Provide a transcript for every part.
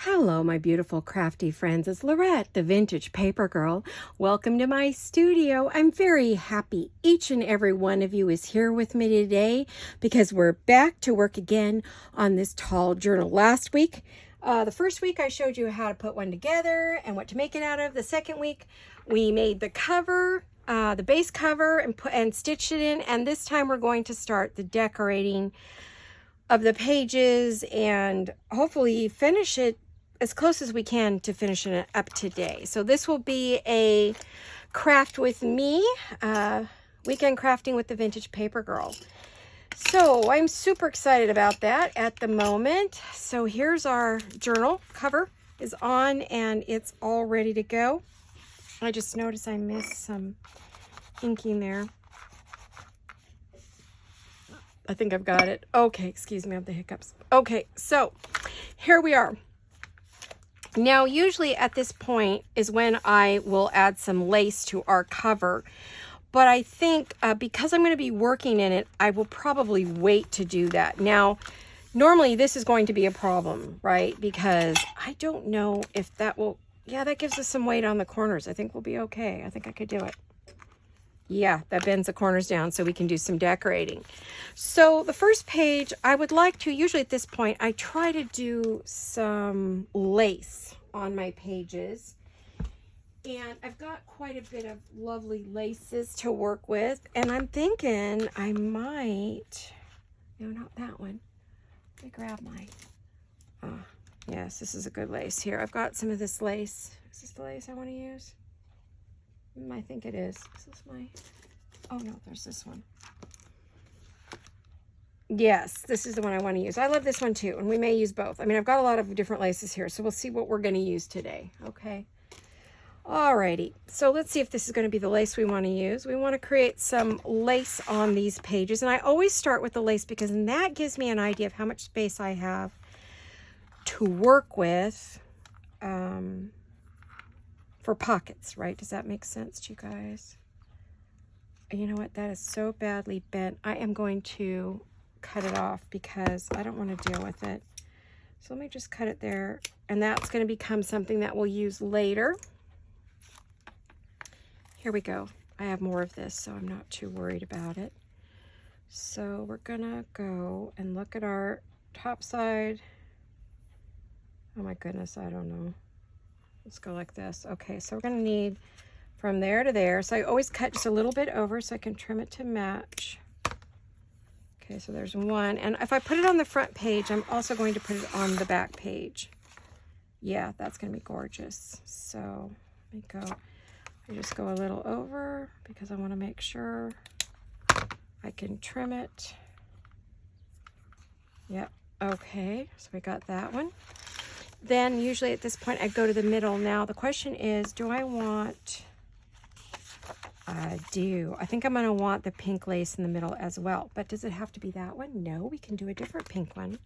Hello, my beautiful crafty friends. It's Laurette, the Vintage Paper Girl. Welcome to my studio. I'm very happy each and every one of you is here with me today because we're back to work again on this tall journal. Last week, the first week I showed you how to put one together and what to make it out of. The second week, we made the cover, the base cover, and stitched it in. And this time we're going to start the decorating of the pages and hopefully finish it as close as we can to finishing it up today. So this will be a craft with me, weekend crafting with the Vintage Paper Girl. So I'm super excited about that at the moment. So here's our journal. Cover is on and it's all ready to go. I just noticed I missed some inking there. I think I've got it. Okay, excuse me, I have the hiccups. Okay, so here we are. Now, usually at this point is when I will add some lace to our cover. But I think because I'm going to be working in it, I will probably wait to do that. Now, normally this is going to be a problem, right? Because I don't know if that will, yeah, that gives us some weight on the corners. I think we'll be okay. I think I could do it. Yeah, that bends the corners down so we can do some decorating. So the first page, I would like to, usually at this point, I try to do some lace on my pages. And I've got quite a bit of lovely laces to work with. And I'm thinking I might, no, not that one. Let me grab my, yes, this is a good lace here. I've got some of this lace. Is this the lace I want to use? I think it is. Is this my, oh no, there's this one. Yes, this is the one I want to use. I love this one too, and we may use both. I mean, I've got a lot of different laces here, so we'll see what we're going to use today, okay? Alrighty, so let's see if this is going to be the lace we want to use. We want to create some lace on these pages, and I always start with the lace because then that gives me an idea of how much space I have to work with. For pockets, right? Does that make sense to you guys? You know what? That is so badly bent. I am going to cut it off because I don't want to deal with it. So let me just cut it there. And that's going to become something that we'll use later. Here we go. I have more of this, so I'm not too worried about it. So we're going to go and look at our top side. Oh my goodness, I don't know. Let's go like this. Okay, so we're going to need from there to there. So I always cut just a little bit over so I can trim it to match. Okay, so there's one. And if I put it on the front page, I'm also going to put it on the back page. Yeah, that's going to be gorgeous. So let me go. I just go a little over because I want to make sure I can trim it. Yep, okay, so we got that one. Then usually at this point I go to the middle. Now the question is, do I want, I do. I think I'm going to want the pink lace in the middle as well. But does it have to be that one? No, we can do a different pink one.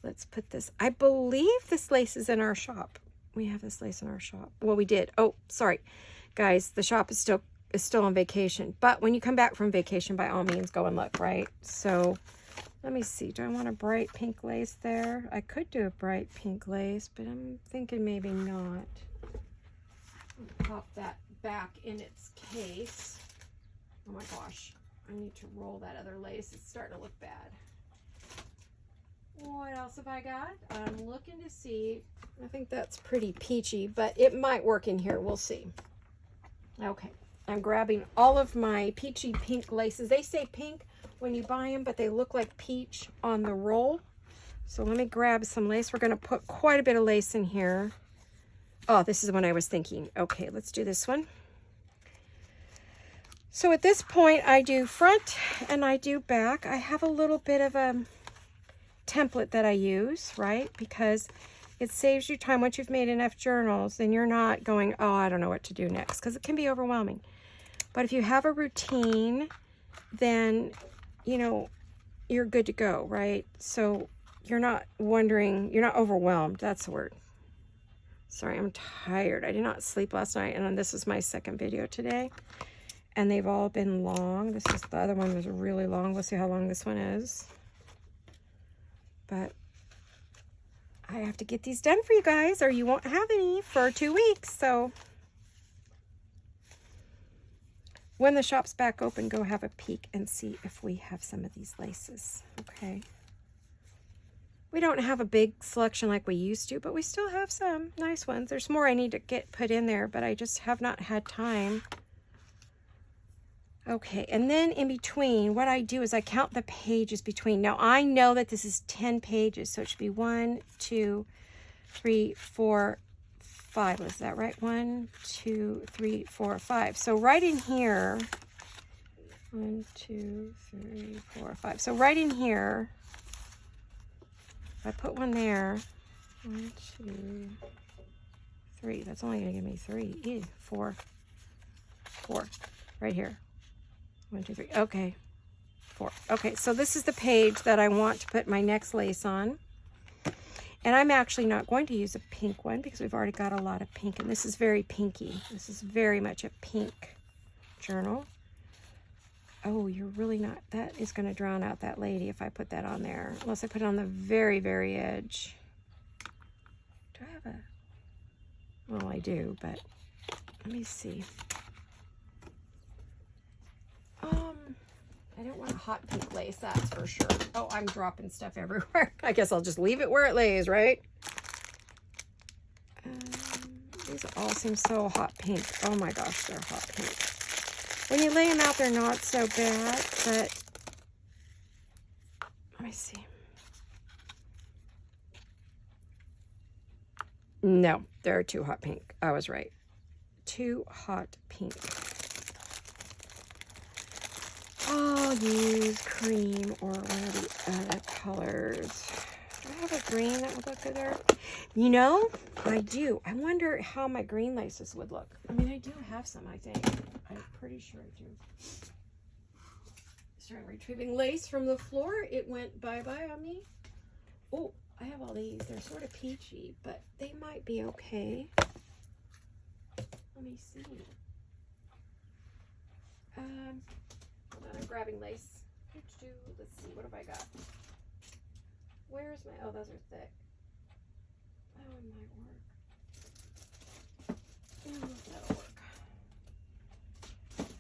Let's put this, I believe this lace is in our shop. We have this lace in our shop. Well, we did. Oh, sorry. Guys, the shop is still on vacation. But when you come back from vacation, by all means, go and look, right? So let me see. Do I want a bright pink lace there? I could do a bright pink lace, but I'm thinking maybe not. Pop that back in its case. Oh my gosh. I need to roll that other lace. It's starting to look bad. What else have I got? I'm looking to see. I think that's pretty peachy, but it might work in here. We'll see. Okay. I'm grabbing all of my peachy pink laces. They say pink when you buy them, but they look like peach on the roll. So let me grab some lace. We're going to put quite a bit of lace in here. Oh, this is the one I was thinking. Okay, let's do this one. So at this point, I do front and I do back. I have a little bit of a template that I use, right? Because it saves you time. Once you've made enough journals, then you're not going, oh, I don't know what to do next, because it can be overwhelming. But if you have a routine, then you know, you're good to go, right? So you're not wondering, you're not overwhelmed. That's the word. Sorry, I'm tired. I did not sleep last night, and this is my second video today. And they've all been long. This is, the other one was really long. We'll see how long this one is. But I have to get these done for you guys or you won't have any for 2 weeks. So when the shop's back open, go have a peek and see if we have some of these laces. Okay. We don't have a big selection like we used to, but we still have some nice ones. There's more I need to get put in there, but I just have not had time. Okay, and then in between, what I do is I count the pages between. Now, I know that this is 10 pages, so it should be 1, 2, 3, 4, 5. Was that right? 1, 2, 3, 4, 5. So right in here, 1, 2, 3, 4, 5. So right in here, if I put one there, 1, 2, 3. That's only going to give me 3. Ew, 4. Right here. 1, 2, 3. Okay. 4. Okay, so this is the page that I want to put my next lace on. And I'm actually not going to use a pink one because we've already got a lot of pink. And this is very pinky. This is very much a pink journal. Oh, you're really not. That is going to drown out that lady if I put that on there. Unless I put it on the very, very edge. Do I have a... Well, I do, but let me see. I don't want a hot pink lace, that's for sure. Oh, I'm dropping stuff everywhere. I guess I'll just leave it where it lays, right? These all seem so hot pink. Oh my gosh, they're hot pink. When you lay them out, they're not so bad, but let me see. No, they're too hot pink. I was right. Too hot pink. I'll use cream or one of the other colors. Do I have a green that would look good there? You know, I do. I wonder how my green laces would look. I mean, I do have some, I think. I'm pretty sure I do. Started retrieving lace from the floor. It went bye-bye on me. Oh, I have all these. They're sort of peachy, but they might be okay. Let me see. I'm grabbing lace. Let's see, what have I got? Where's my, oh, those are thick. Oh, it might work. That'll work.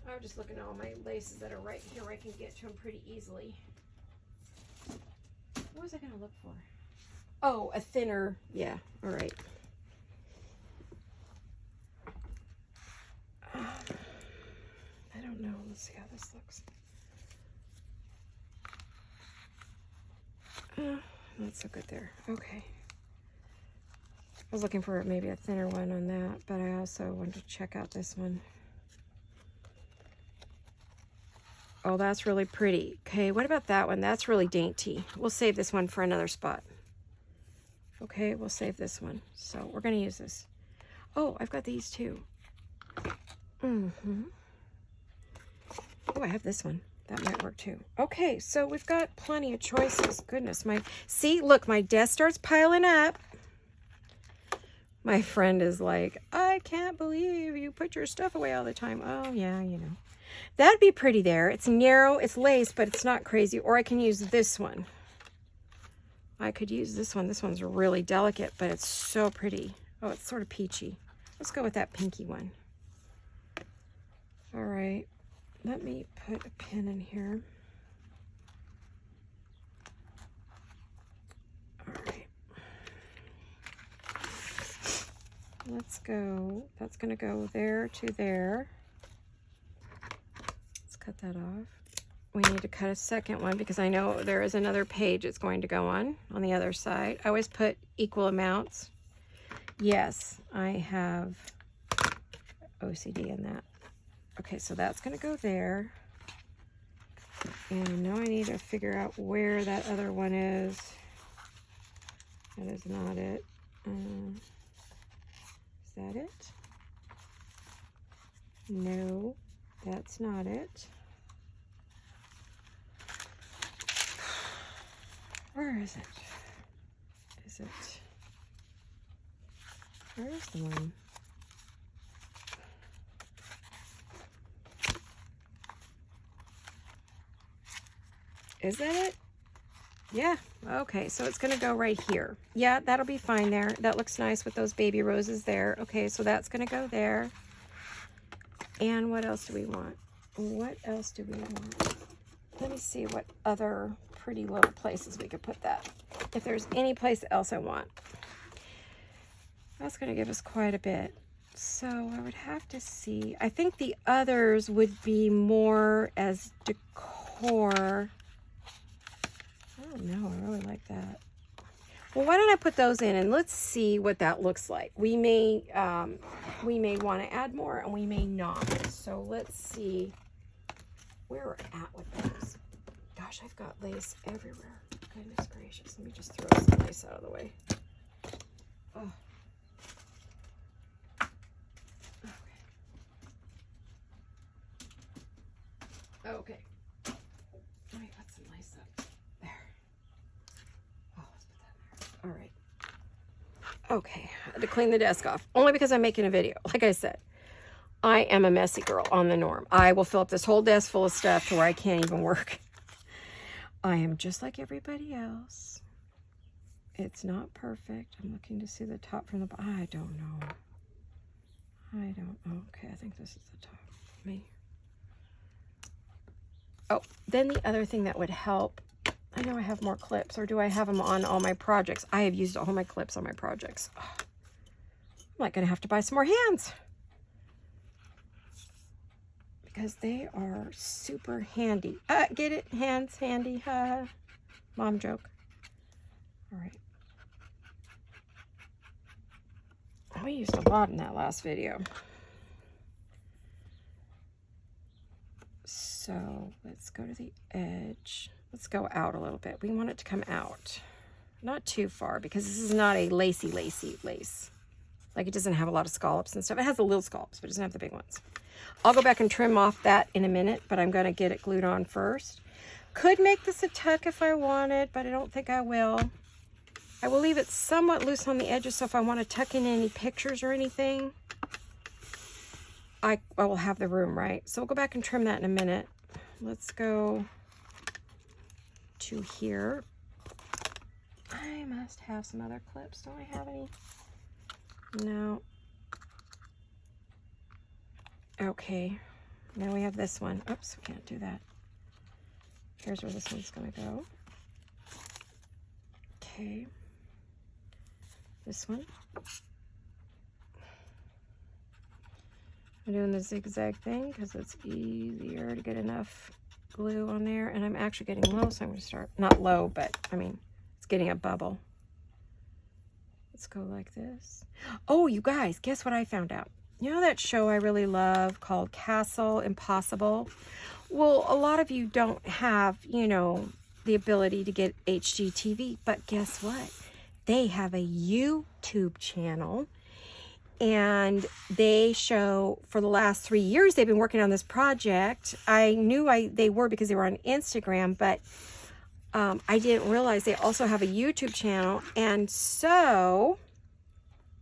I'm just looking at all my laces that are right here where I can get to them pretty easily. What was I going to look for? Oh, a thinner, yeah, all right. I don't know, let's see how this looks. Not so good there. Okay. I was looking for maybe a thinner one on that, but I also wanted to check out this one. Oh, that's really pretty. Okay, what about that one? That's really dainty. We'll save this one for another spot. Okay, we'll save this one. So we're going to use this. Oh, I've got these too. Oh, I have this one. That might work too. Okay, so we've got plenty of choices. Goodness, see, look, my desk starts piling up. My friend is like, I can't believe you put your stuff away all the time. Oh, yeah, you know. That'd be pretty there. It's narrow, it's lace, but it's not crazy. Or I can use this one. I could use this one. This one's really delicate, but it's so pretty. Oh, it's sort of peachy. Let's go with that pinky one. All right. Let me put a pin in here. All right. Let's go. That's going to go there to there. Let's cut that off. We need to cut a second one because I know there is another page it's going to go on the other side. I always put equal amounts. Yes, I have OCD in that. Okay, so that's going to go there. And now I need to figure out where that other one is. That is not it. Is that it? No, that's not it. Where is it? Is it? Where is the one? Is that it? Yeah, okay, so it's gonna go right here. Yeah, that'll be fine there. That looks nice with those baby roses there. Okay, so that's gonna go there. And what else do we want? What else do we want? Let me see what other pretty little places we could put that. If there's any place else I want. That's gonna give us quite a bit. So I would have to see. I think the others would be more as decor. I don't know, I really like that. Well, why don't I put those in and let's see what that looks like. We may want to add more and we may not. So let's see where we're at with those. Gosh, I've got lace everywhere. Goodness gracious. Let me just throw some lace out of the way. Oh. Okay. Let me put some lace up there. Oh, let's put that there. All right. Okay, I had to clean the desk off. Only because I'm making a video. Like I said, I am a messy girl on the norm. I will fill up this whole desk full of stuff to where I can't even work. I am just like everybody else. It's not perfect. I'm looking to see the top from the bottom. I don't know. I don't know. Okay, I think this is the top. Me. Oh, then the other thing that would help, I know I have more clips, or do I have them on all my projects? I have used all my clips on my projects. Oh, I'm like going to have to buy some more hands because they are super handy. Get it? Hands handy. Mom joke. All right. We used a lot in that last video. So let's go to the edge. Let's go out a little bit. We want it to come out. Not too far because this is not a lacy lace. Like it doesn't have a lot of scallops and stuff. It has the little scallops, but it doesn't have the big ones. I'll go back and trim off that in a minute, but I'm going to get it glued on first. Could make this a tuck if I wanted, but I don't think I will. I will leave it somewhat loose on the edges, so if I want to tuck in any pictures or anything, I will have the room, right? So we'll go back and trim that in a minute. Let's go to here. I must have some other clips. Don't I have any? No. Okay. Now we have this one. Oops, we can't do that. Here's where this one's going to go. Okay. This one. I'm doing the zigzag thing because it's easier to get enough glue on there. And I'm actually getting low, so I'm going to start, not low, but I mean, it's getting a bubble. Let's go like this. Oh, you guys, guess what I found out? You know that show I really love called Castle Impossible? Well, a lot of you don't have, you know, the ability to get HGTV, but guess what? They have a YouTube channel. And they show, for the last 3 years, they've been working on this project. I knew they were because they were on Instagram, but I didn't realize they also have a YouTube channel. And so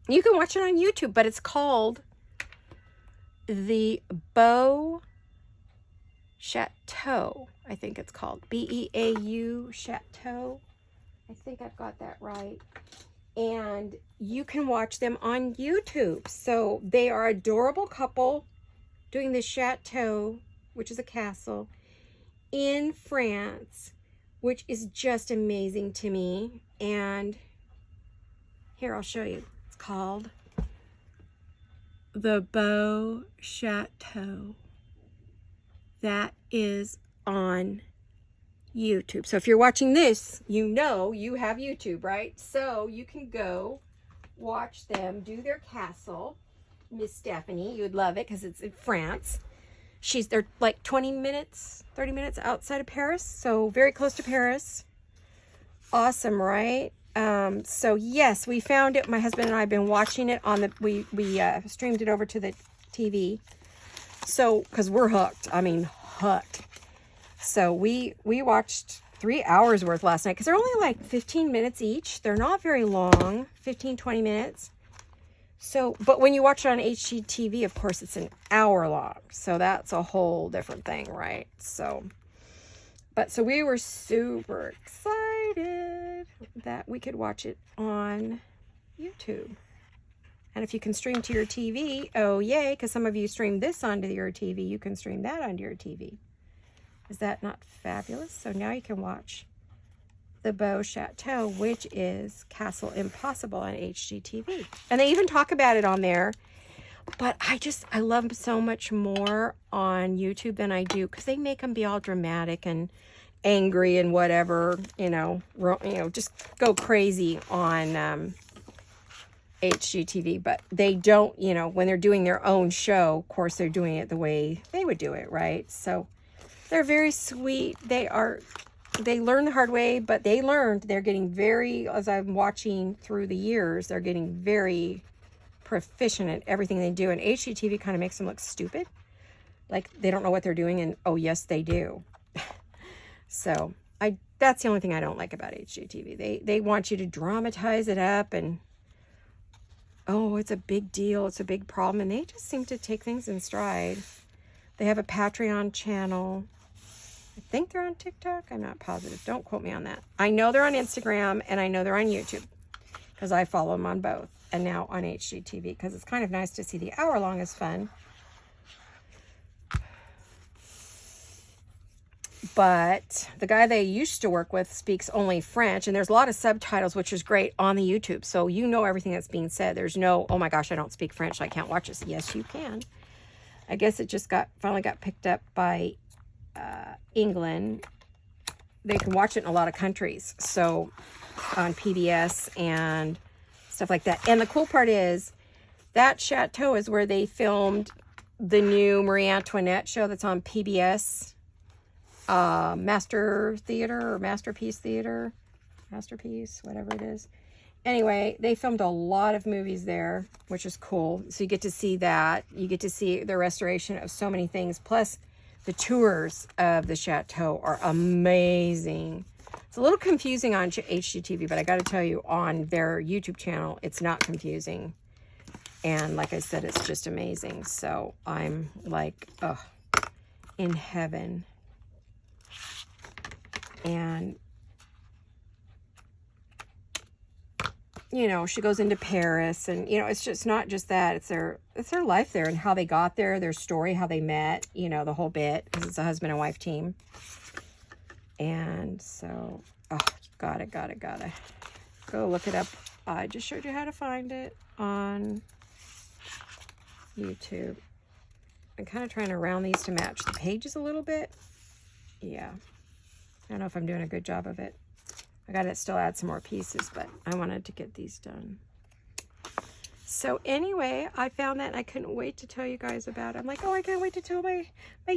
you can watch it on YouTube, but it's called The Beau Chateau. I think it's called B-E-A-U Chateau. I think I've got that right. And you can watch them on YouTube. So they are an adorable couple doing the chateau, which is a castle, in France, which is just amazing to me. And here, I'll show you. It's called The Beau Chateau. That is on YouTube. So if you're watching this, you know you have YouTube, right? So you can go watch them do their castle. Miss Stephanie, you would love it because it's in France. They're like 20 minutes, 30 minutes outside of Paris, so very close to Paris. Awesome, right? So yes, we found it. My husband and I have been watching it on the, we streamed it over to the TV. So, because we're hooked. I mean, hooked. So we watched 3 hours worth last night because they're only like 15 minutes each. They're not very long, 15, 20 minutes. So, but when you watch it on HGTV, of course, it's an hour long. So that's a whole different thing, right? So, so we were super excited. excited that we could watch it on YouTube. And if you can stream to your TV, oh yay, because some of you stream this onto your TV, you can stream that onto your TV. Is that not fabulous? So now you can watch the Beau Chateau, which is Castle Impossible on HGTV. And they even talk about it on there. But I love them so much more on YouTube than I do, because they make them be all dramatic and angry and whatever, just go crazy on HGTV. But they don't, when they're doing their own show, of course, they're doing it the way they would do it, right? So they're very sweet. They learn the hard way, but they're getting very, as I'm watching through the years, they're getting very proficient at everything they do. And HGTV kind of makes them look stupid. Like they don't know what they're doing, and oh yes, they do. So that's the only thing I don't like about HGTV. They want you to dramatize it up and, oh, it's a big deal, it's a big problem, and they just seem to take things in stride. They have a Patreon channel. I think they're on TikTok. I'm not positive. Don't quote me on that. I know they're on Instagram, and I know they're on YouTube, because I follow them on both, and now on HGTV, because it's kind of nice to see the hour-long is fun. But the guy they used to work with speaks only French, and there's a lot of subtitles, which is great on the YouTube. So you know everything that's being said. There's no, oh my gosh, I don't speak French, so I can't watch this. Yes, you can. I guess it just finally got picked up by England. They can watch it in a lot of countries, so on PBS and stuff like that. And the cool part is that chateau is where they filmed the new Marie Antoinette show that's on PBS. Master Theater or Masterpiece Theater, Masterpiece, whatever it is. Anyway, they filmed a lot of movies there, which is cool. So you get to see that. You get to see the restoration of so many things. Plus, the tours of the chateau are amazing. It's a little confusing on HGTV, but I got to tell you, on their YouTube channel, it's not confusing. And like I said, it's just amazing. So I'm like, oh, in heaven. And, she goes into Paris, and, it's just not just that. It's their life there and how they got there, their story, how they met, the whole bit, because it's a husband and wife team. And so, oh, gotta go look it up. I just showed you how to find it on YouTube. I'm kind of trying to round these to match the pages a little bit. Yeah. I don't know if I'm doing a good job of it. I got to still add some more pieces, but I wanted to get these done. So anyway, I found that, and I couldn't wait to tell you guys about it. I'm like, oh, I can't wait to tell my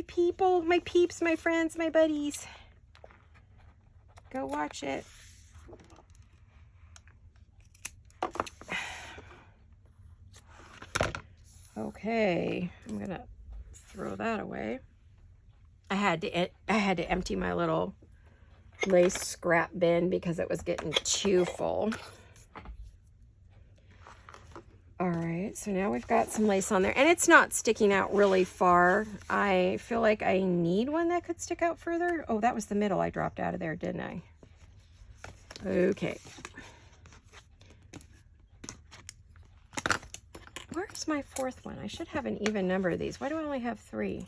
people, my peeps, my friends, my buddies. Go watch it. Okay, I'm gonna throw that away. I had to empty my little lace scrap bin because it was getting too full. All right, so now we've got some lace on there, and it's not sticking out really far. I feel like I need one that could stick out further. Oh, that was the middle I dropped out of there, didn't I? Okay. Where's my fourth one? I should have an even number of these. Why do I only have 3?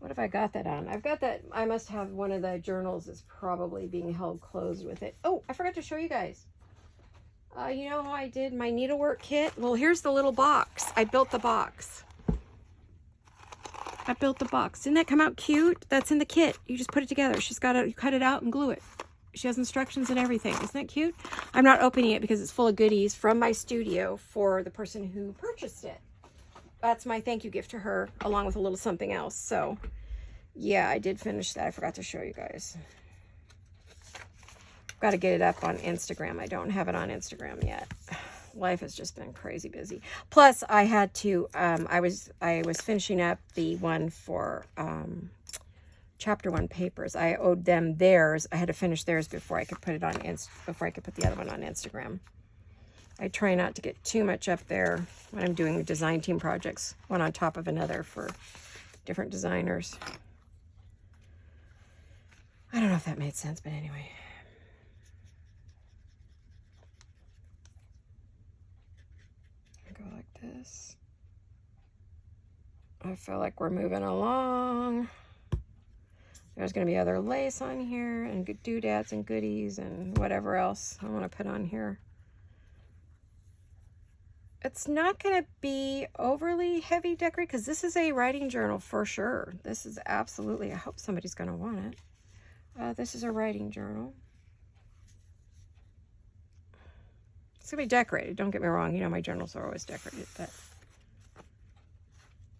What have I got that on? I've got that. I must have one of the journals is probably being held closed with it. Oh, I forgot to show you guys. You know how I did my needlework kit? Well, here's the little box. I built the box. Didn't that come out cute? That's in the kit. You just put it together. She's got to cut it out and glue it. She has instructions and everything. Isn't that cute? I'm not opening it because it's full of goodies from my studio for the person who purchased it. That's my thank you gift to her, along with a little something else. So, yeah, I did finish that. I forgot to show you guys. Got to get it up on Instagram. I don't have it on Instagram yet. Life has just been crazy busy. Plus, I had to, I was finishing up the one for Chapter 1 papers. I owed them theirs. I had to finish theirs before I could put it on before I could put the other one on Instagram. I try not to get too much up there when I'm doing design team projects, one on top of another for different designers. I don't know if that made sense, but anyway. go like this. I feel like we're moving along. There's going to be other lace on here and good doodads and goodies and whatever else I want to put on here. It's not going to be overly heavy decorated because this is a writing journal for sure. This is absolutely, I hope somebody's going to want it. This is a writing journal. It's going to be decorated. Don't get me wrong. You know, my journals are always decorated, but...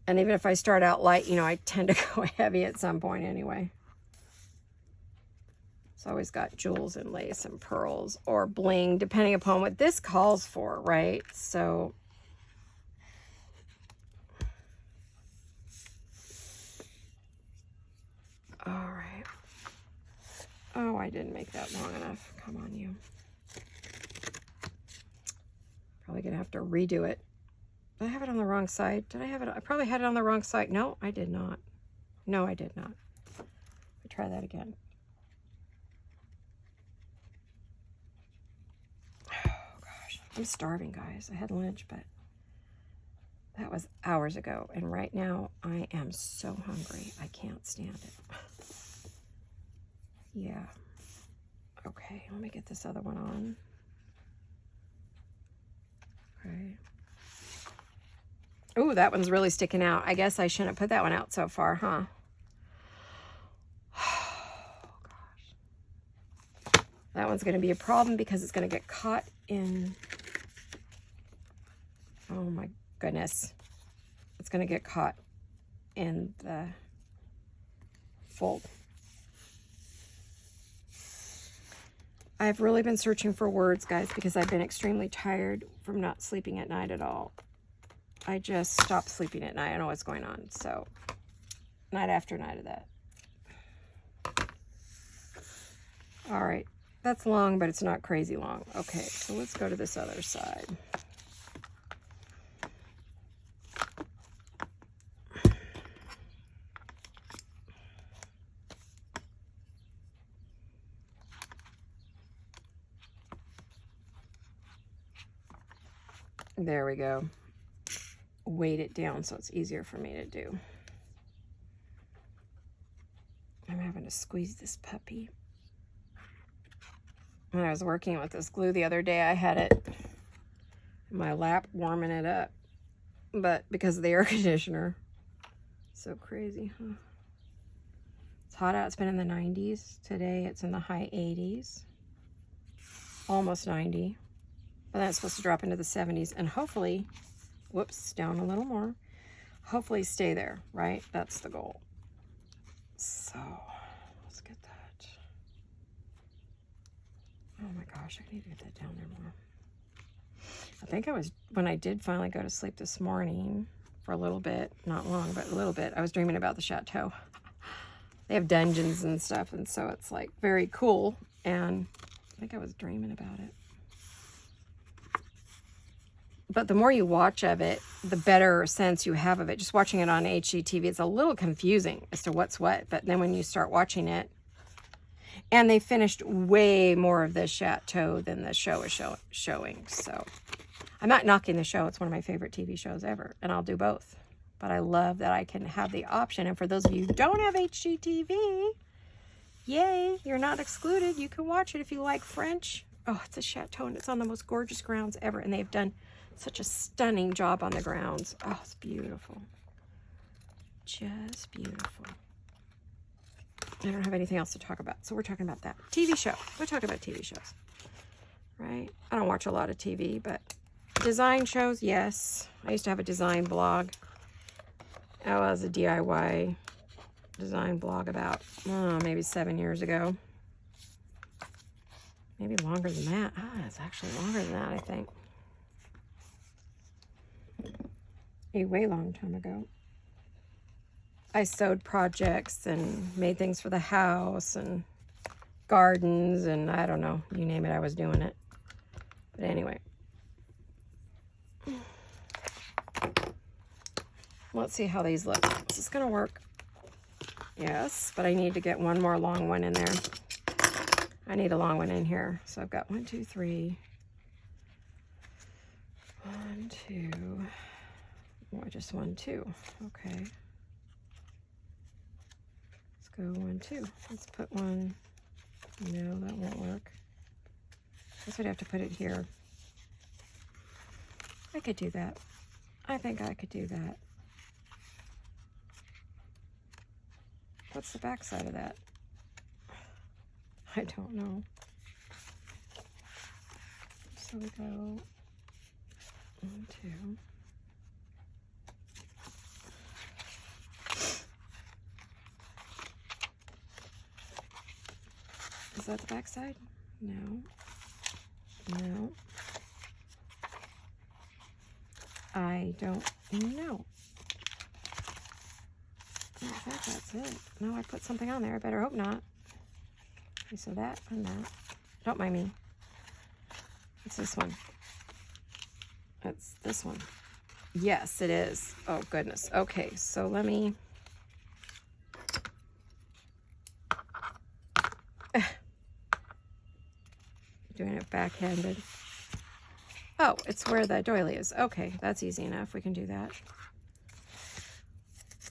And even if I start out light, you know, I tend to go heavy at some point anyway. It's always got jewels and lace and pearls or bling, depending upon what this calls for, right? So, all right. Oh, I didn't make that long enough. Come on, you. Probably gonna have to redo it. Did I have it on the wrong side? Did I have it? I probably had it on the wrong side. No, I did not. No, I did not. Let me try that again. Oh, gosh. I'm starving, guys. I had lunch, but that was hours ago. And right now, I am so hungry. I can't stand it. Yeah. Okay, let me get this other one on. Okay. Ooh, that one's really sticking out. I guess I shouldn't put that one out so far, huh? Oh, gosh. That one's going to be a problem because it's going to get caught in... Oh, my goodness. It's going to get caught in the fold. I've really been searching for words, guys, because I've been extremely tired from not sleeping at night at all. I just stopped sleeping at night. I know what's going on. So, night after night of that. All right. That's long, but it's not crazy long. Okay, so let's go to this other side. There we go. Weight it down so it's easier for me to do. I'm having to squeeze this puppy. When I was working with this glue the other day, I had it in my lap warming it up. But because of the air conditioner, so crazy, huh? It's hot out. It's been in the 90s. Today it's in the high 80s. Almost 90. But then it's supposed to drop into the 70s and hopefully... Whoops, down a little more. Hopefully stay there, right? That's the goal. So, let's get that. Oh my gosh, I need to get that down there more. I think I was, when I did finally go to sleep this morning, for a little bit, not long, but a little bit, I was dreaming about the chateau. They have dungeons and stuff, and so it's like very cool, and I think I was dreaming about it. But the more you watch of it, the better sense you have of it. Just watching it on HGTV, it's a little confusing as to what's what. But then when you start watching it, and they finished way more of the chateau than the show is showing. So I'm not knocking the show. It's one of my favorite TV shows ever. And I'll do both. But I love that I can have the option. And for those of you who don't have HGTV, yay, you're not excluded. You can watch it if you like French. Oh, it's a chateau and it's on the most gorgeous grounds ever. And they've done such a stunning job on the grounds. Oh, it's beautiful. Just beautiful. I don't have anything else to talk about, so we're talking about that. TV show. We're talking about TV shows, right? I don't watch a lot of TV, but design shows, yes. I used to have a design blog. I was a DIY design blog about, maybe 7 years ago. Maybe longer than that. It's actually longer than that, I think. A way long time ago. I sewed projects and made things for the house and gardens and I don't know, you name it, I was doing it. But anyway. Let's see how these look. Is this gonna work? Yes, but I need to get one more long one in there. I need a long one in here. So I've got 1, 2, 3. 1, 1, 2. Oh, just 1, 2. Okay. Let's go 1, 2. Let's put one. No, that won't work. I guess we'd have to put it here. I could do that. I think I could do that. What's the back side of that? I don't know. So we go 1, 2. Is that the back side? No. No. I don't know. I think that's it. No, I put something on there. I better hope not. Okay, so that and that. Don't mind me. It's this one. That's this one. Yes, it is. Oh, goodness. Okay, so let me... Doing it backhanded. Oh, it's where the doily is. Okay, that's easy enough. We can do that.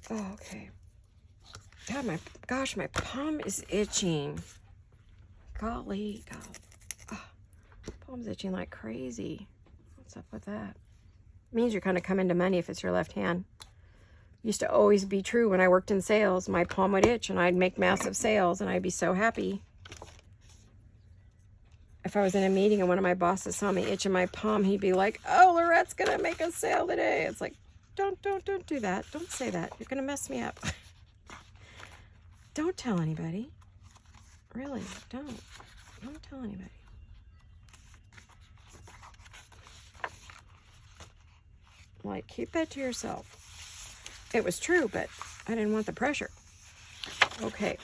Oh, okay. God, my palm is itching. Golly, God. Oh, palm's itching like crazy. What's up with that? It means you're kind of coming to money if it's your left hand. Used to always be true when I worked in sales. My palm would itch and I'd make massive sales and I'd be so happy. If I was in a meeting and one of my bosses saw me itching my palm, he'd be like, "Oh, Laurette's gonna make a sale today." It's like, don't do that. Don't say that. You're gonna mess me up. Don't tell anybody. Really, don't tell anybody. Like, keep that to yourself. It was true, but I didn't want the pressure. Okay,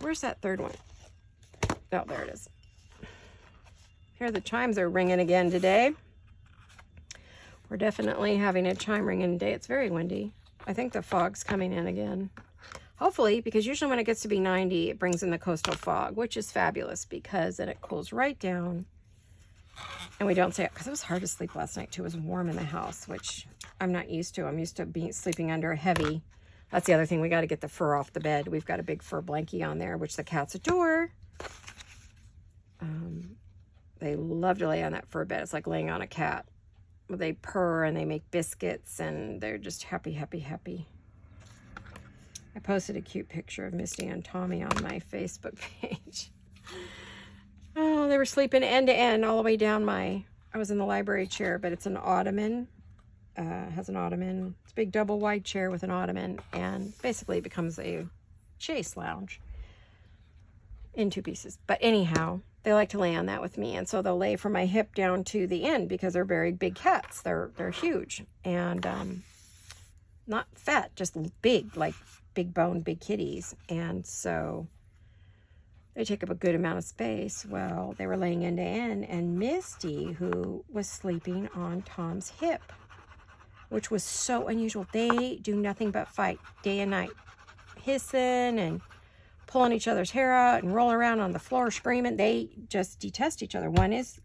where's that third one? Oh, there it is. Here the chimes are ringing again today. We're definitely having a chime ringing today. It's very windy. I think the fog's coming in again. Hopefully, because usually when it gets to be 90, it brings in the coastal fog, which is fabulous because then it cools right down. And we don't say it, because it was hard to sleep last night too. It was warm in the house, which I'm not used to. I'm used to sleeping under a heavy. That's the other thing. We got to get the fur off the bed. We've got a big fur blankie on there, which the cats adore. They love to lay on that fur bed. It's like laying on a cat. They purr and they make biscuits and they're just happy, happy, happy. I posted a cute picture of Misty and Tommy on my Facebook page. Oh, they were sleeping end to end all the way down I was in the library chair, but it's an ottoman. Has an ottoman. It's a big double wide chair with an ottoman, and basically it becomes a chaise lounge in 2 pieces. But anyhow, they like to lay on that with me, and so they'll lay from my hip down to the end because they're very big cats. They're huge and not fat, just big, like big boned, big kitties. And so they take up a good amount of space. Well, they were laying end to end, and Misty, who was sleeping on Tom's hip, which was so unusual. They do nothing but fight day and night, hissing and pulling each other's hair out and rolling around on the floor screaming. They just detest each other. One is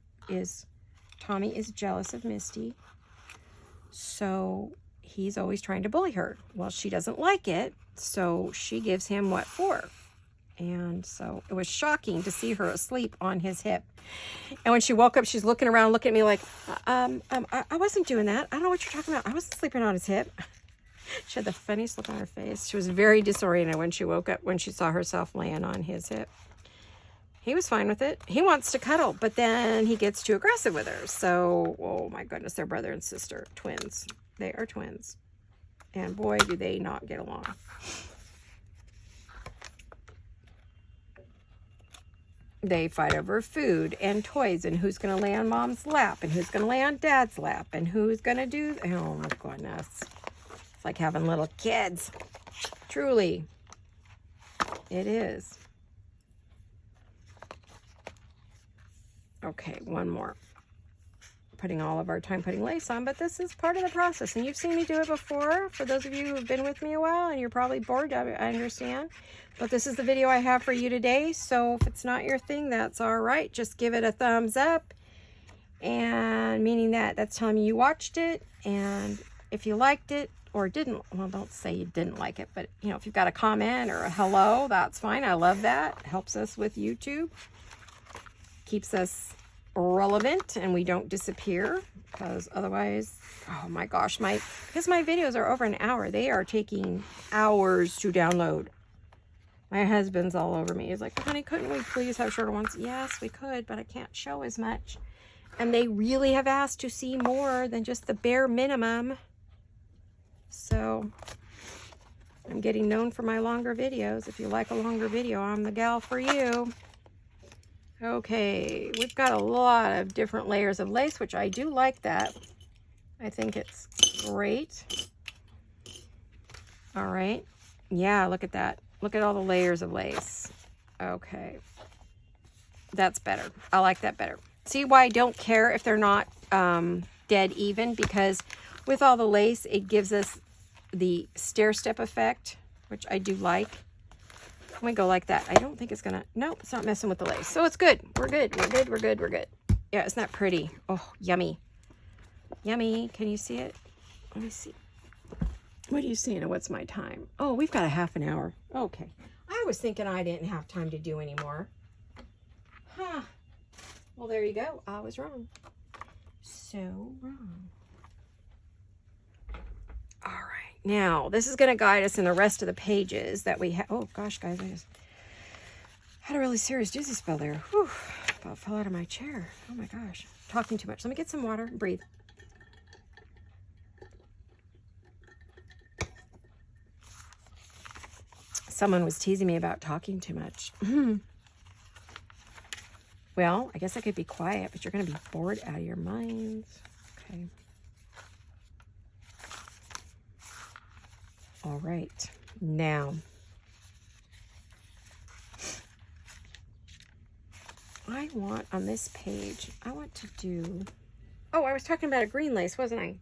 Tommy is jealous of Misty, so he's always trying to bully her. Well, she doesn't like it, so she gives him what for. And so it was shocking to see her asleep on his hip. And when she woke up, she's looking around, looking at me like, I wasn't doing that. I don't know what you're talking about. I wasn't sleeping on his hip. She had the funniest look on her face. She was very disoriented when she woke up, when she saw herself laying on his hip. He was fine with it. He wants to cuddle, but then he gets too aggressive with her. So, oh my goodness, they're brother and sister, twins. They are twins. And boy, do they not get along. They fight over food and toys and who's going to lay on mom's lap and who's going to lay on dad's lap and who's going to do... Oh my goodness. It's like having little kids. Truly. It is. Okay, one more. Putting all of our time putting lace on, but this is part of the process. And you've seen me do it before. For those of you who have been with me a while and you're probably bored, I understand. But this is the video I have for you today. So if it's not your thing, that's all right. Just give it a thumbs up. And meaning that that's telling me you watched it, and if you liked it or didn't, well, don't say you didn't like it, but you know, if you've got a comment or a hello, that's fine. I love that. It helps us with YouTube, keeps us relevant, and we don't disappear, because otherwise, oh my gosh, because my videos are over an hour, they are taking hours to download. My husband's all over me. He's like, honey, couldn't we please have shorter ones? Yes, we could, but I can't show as much. And they really have asked to see more than just the bare minimum. So I'm getting known for my longer videos. If you like a longer video, I'm the gal for you. Okay, we've got a lot of different layers of lace, which I do like that. I think it's great. All right. Yeah, look at that. Look at all the layers of lace. Okay. That's better. I like that better. See why I don't care if they're not dead even? Because with all the lace, it gives us the stair-step effect, which I do like. Let me go like that. I don't think it's gonna, nope, it's not messing with the lace. So it's good. We're good. We're good. We're good. We're good. Yeah, isn't that pretty? Oh, yummy. Yummy. Can you see it? Let me see. What are you seeing? What's my time? Oh, we've got a half an hour. Okay. I was thinking I didn't have time to do anymore. Huh. Well, there you go. I was wrong. So wrong. All right. Now, this is going to guide us in the rest of the pages that we have. Oh, gosh, guys. I just had a really serious dizzy spell there. Whew. About fell out of my chair. Oh, my gosh. Talking too much. Let me get some water and breathe. Someone was teasing me about talking too much. Well, I guess I could be quiet, but you're going to be bored out of your minds. Okay. All right. Now, I want on this page, I want to do, oh, I was talking about a green lace, wasn't I?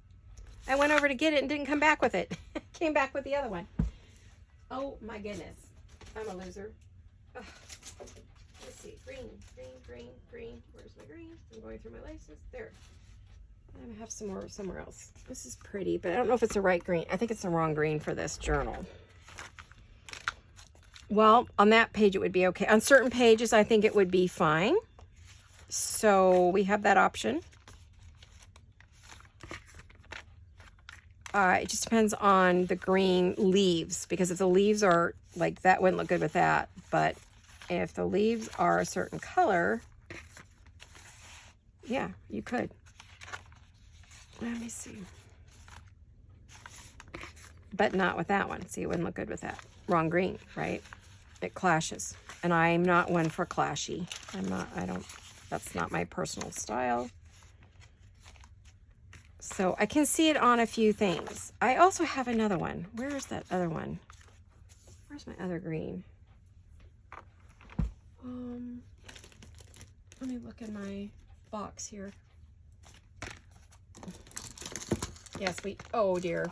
I went over to get it and didn't come back with it. Came back with the other one. Oh my goodness. I'm a loser. Ugh. Let's see. Green, green, green, green. Where's my green? I'm going through my laces. There. I have some more somewhere else. This is pretty, but I don't know if it's the right green. I think it's the wrong green for this journal. Well, on that page it would be okay. On certain pages I think it would be fine. So we have that option. It just depends on the green leaves, because if the leaves are like that, wouldn't look good with that. But if the leaves are a certain color, yeah, you could. Let me see. But not with that one. See, it wouldn't look good with that. Wrong green, right? It clashes. And I'm not one for clashy. That's not my personal style. So I can see it on a few things. I also have another one. Where is that other one? Where's my other green? Let me look in my box here. Yes, oh dear.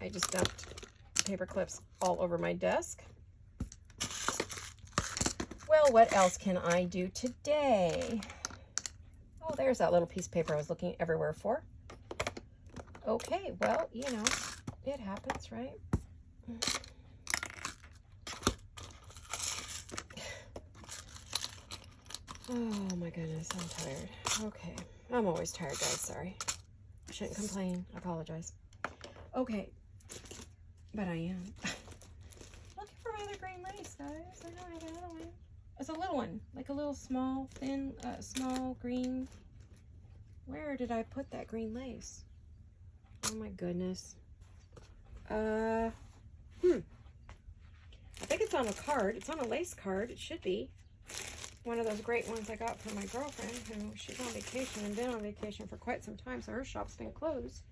I just dumped paper clips all over my desk. Well, what else can I do today? Oh, there's that little piece of paper I was looking everywhere for. Okay, well, you know, it happens, right? Oh my goodness, I'm tired. Okay, I'm always tired, guys, sorry. I shouldn't complain, I apologize. Okay, but I am. Looking for my other green lace, guys. I know I have another one. It's a little one, like a little small, thin, small green. Where did I put that green lace? Oh my goodness. I think it's on a card. It's on a lace card. It should be. One of those great ones I got from my girlfriend, who she's on vacation and been on vacation for quite some time, so her shop's been closed.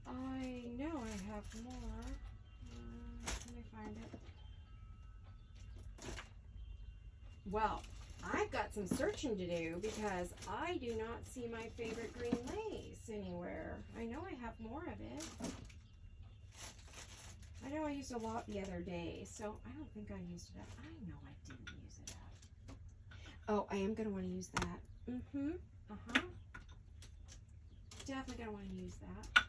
I know I have more. Let me find it. Well, I've got some searching to do because I do not see my favorite green lace anywhere. I know I have more of it. I know I used a lot the other day, so I don't think I used it up. I know I didn't use it up. Oh, I am going to want to use that. Mm-hmm. Uh-huh. Definitely going to want to use that.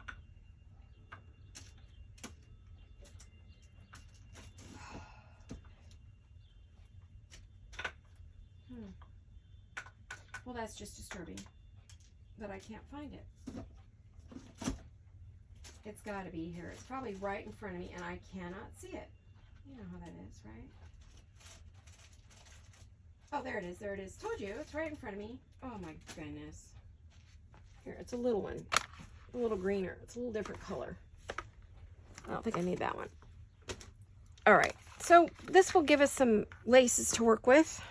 Well, that's just disturbing that I can't find it. It's got to be here. It's probably right in front of me, and I cannot see it. You know how that is, right? Oh, there it is. There it is. Told you. It's right in front of me. Oh, my goodness. Here, it's a little one. A little greener. It's a little different color. I don't think I need that one. All right. So this will give us some laces to work with.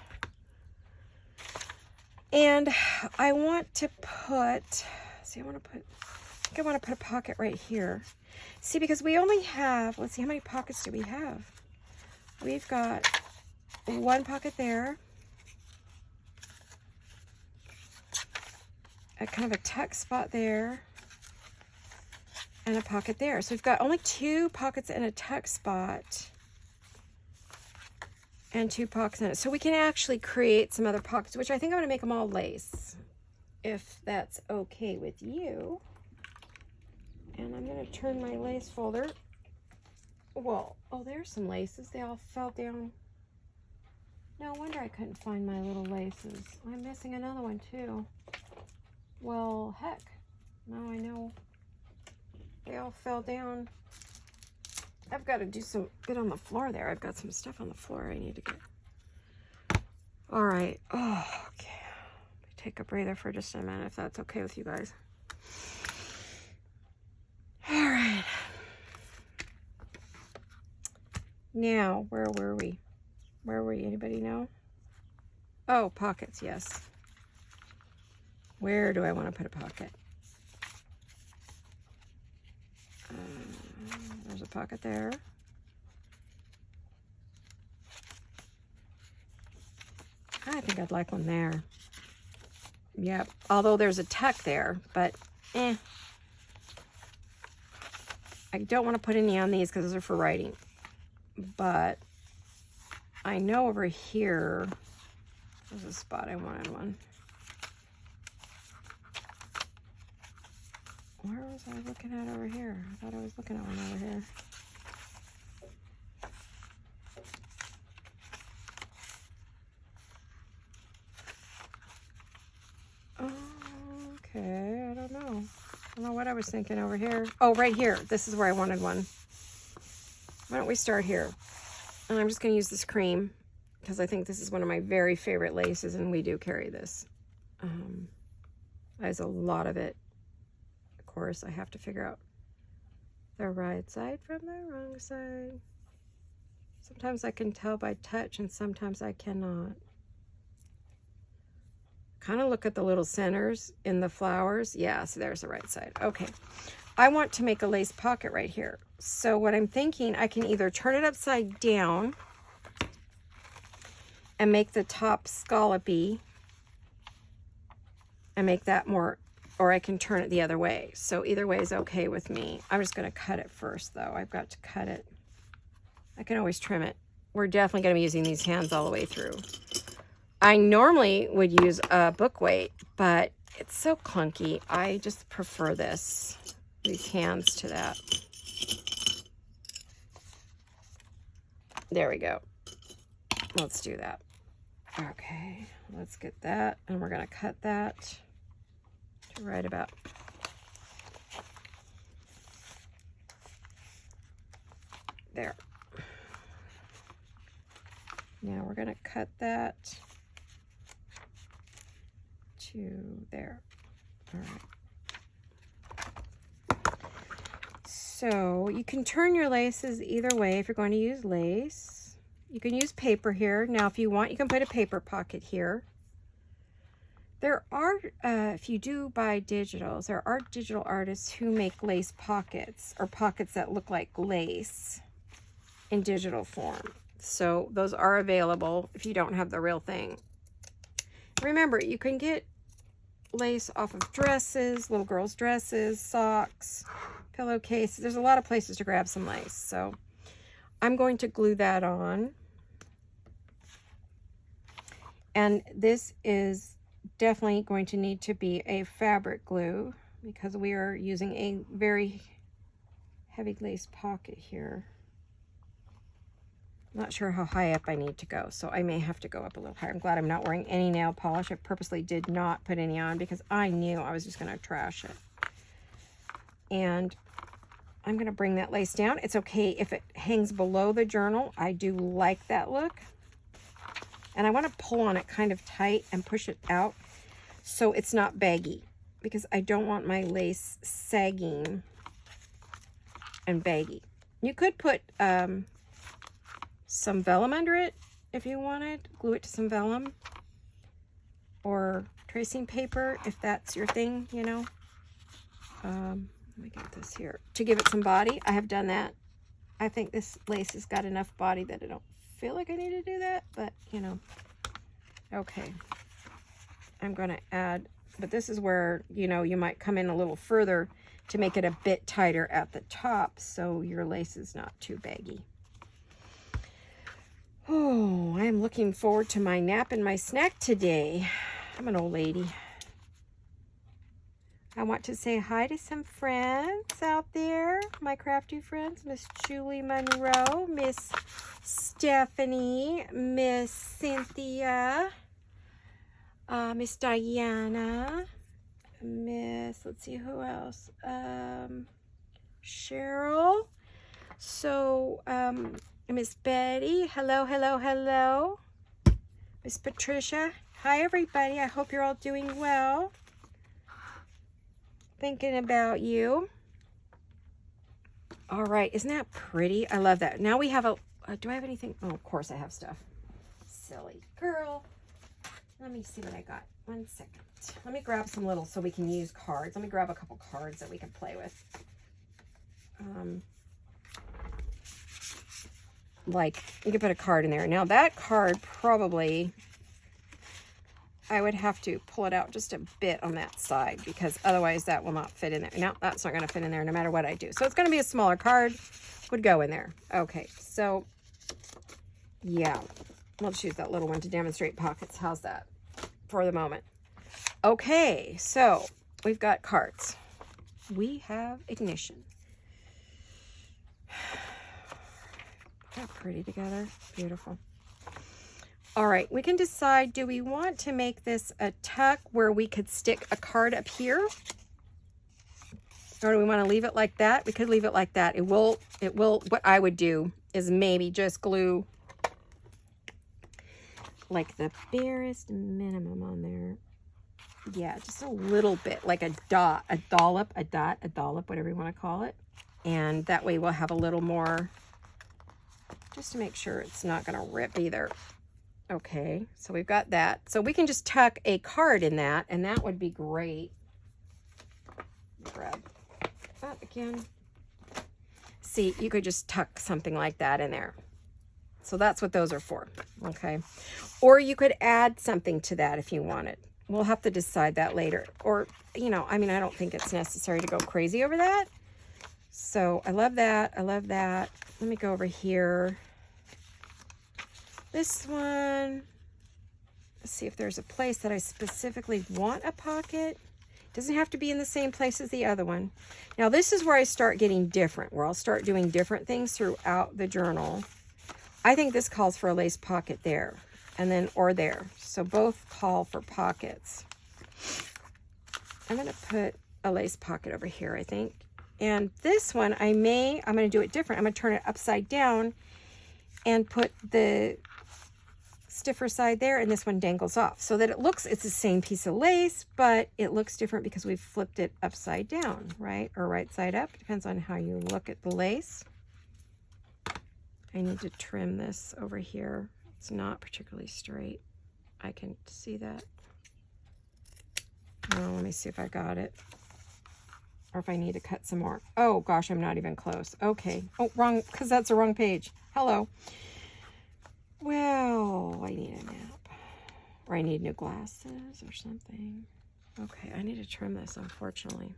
And I want to put, see, I think I want to put a pocket right here. See, because we only have, let's see, how many pockets do we have? We've got one pocket there, a kind of a tuck spot there, and a pocket there. So we've got only 2 pockets and a tuck spot, and 2 pockets in it. So we can actually create some other pockets, which I think I'm going to make them all lace, if that's okay with you. And I'm going to turn my lace folder. Well, oh, there's some laces. They all fell down. No wonder I couldn't find my little laces. I'm missing another one too. Well, heck. Now I know. They all fell down. I've got to do some good on the floor there. I've got some stuff on the floor I need to get. All right. Oh, okay. Take a breather for just a minute if that's okay with you guys. All right. Now, where were we? Where were you? Anybody know? Oh, pockets, yes. Where do I want to put a pocket? There's a pocket there. I think I'd like one there. Yep, although there's a tuck there, but I don't want to put any on these because those are for writing. But I know over here, there's a spot I wanted one. Where was I looking at over here? I thought I was looking at one over here. Okay, I don't know. I don't know what I was thinking over here. Oh, right here. This is where I wanted one. Why don't we start here? And I'm just going to use this cream because I think this is one of my very favorite laces, and we do carry this. There's a lot of it. Of course, I have to figure out the right side from the wrong side. Sometimes I can tell by touch, and sometimes I cannot. Kind of look at the little centers in the flowers. Yeah, so there's the right side. Okay. I want to make a lace pocket right here. So what I'm thinking, I can either turn it upside down and make the top scallopy and make that more, or I can turn it the other way. So either way is okay with me. I'm just going to cut it first though. I've got to cut it. I can always trim it. We're definitely going to be using these hands all the way through. I normally would use a book weight, but it's so clunky. I just prefer these hands to that. There we go. Let's do that. Okay, let's get that, and we're going to cut that to right about there. Now we're going to cut that to there. All right. So you can turn your laces either way if you're going to use lace. You can use paper here. Now, if you want, you can put a paper pocket here. There are, if you do buy digitals, there are digital artists who make lace pockets or pockets that look like lace in digital form. So those are available if you don't have the real thing. Remember, you can get lace off of dresses, little girls' dresses, socks, pillowcases. There's a lot of places to grab some lace. So I'm going to glue that on. And this is definitely going to need to be a fabric glue because we are using a very heavy lace pocket here. Not sure how high up I need to go, so I may have to go up a little higher. I'm glad I'm not wearing any nail polish. I purposely did not put any on because I knew I was just going to trash it. And I'm going to bring that lace down. It's okay if it hangs below the journal. I do like that look. And I want to pull on it kind of tight and push it out so it's not baggy, because I don't want my lace sagging and baggy. You could put some vellum under it if you wanted. Glue it to some vellum or tracing paper if that's your thing, you know. Let me get this here to give it some body. I have done that. I think this lace has got enough body that I don't feel like I need to do that, but you know. Okay, I'm going to add, but this is where, you know, you might come in a little further to make it a bit tighter at the top so your lace is not too baggy. Oh, I am looking forward to my nap and my snack today. I'm an old lady. I want to say hi to some friends out there, my crafty friends, Miss Julie Monroe, Miss Stephanie, Miss Cynthia, Miss Diana, let's see who else, Cheryl, so, Miss Betty, hello, hello, hello, Miss Patricia, hi everybody, I hope you're all doing well. Thinking about you. All right, isn't that pretty? I love that. Now we have a, do I have anything? Oh, of course I have stuff. Silly girl. Let me see what I got. 1 second. Let me grab some little so we can use cards. Let me grab a couple cards that we can play with. Like, you can put a card in there. Now that card probably, I would have to pull it out just a bit on that side because otherwise that will not fit in there. No, that's not going to fit in there no matter what I do. So it's going to be a smaller card, would go in there. Okay, so yeah, let's use that little one to demonstrate pockets. How's that for the moment? Okay, so we've got cards. We have ignition. How pretty together. Beautiful. All right, we can decide, do we want to make this a tuck where we could stick a card up here? Or do we want to leave it like that? We could leave it like that. It will, what I would do is maybe just glue like the barest minimum on there. Yeah, just a little bit, like a dot, a dollop, whatever you want to call it. And that way we'll have a little more, just to make sure it's not going to rip either. Okay, so we've got that. So we can just tuck a card in that, and that would be great. Grab that again. See, you could just tuck something like that in there. So that's what those are for, okay? Or you could add something to that if you wanted. We'll have to decide that later. Or, you know, I mean, I don't think it's necessary to go crazy over that. So I love that. I love that. Let me go over here. This one, let's see if there's a place that I specifically want a pocket. It doesn't have to be in the same place as the other one. Now this is where I start getting different, where I'll start doing different things throughout the journal. I think this calls for a lace pocket there, and then, or there. So both call for pockets. I'm gonna put a lace pocket over here, I think. And this one, I'm gonna do it different. I'm gonna turn it upside down and put the stiffer side there, and this one dangles off so that it looks, it's the same piece of lace, but it looks different because we've flipped it upside down, right? Or right side up, depends on how you look at the lace. I need to trim this over here. It's not particularly straight. I can see that. Oh, let me see if I got it. Or if I need to cut some more. Oh gosh, I'm not even close. Okay. Oh, wrong, because that's the wrong page. Hello. Well, I need a nap. Or I need new glasses or something. Okay, I need to trim this, unfortunately.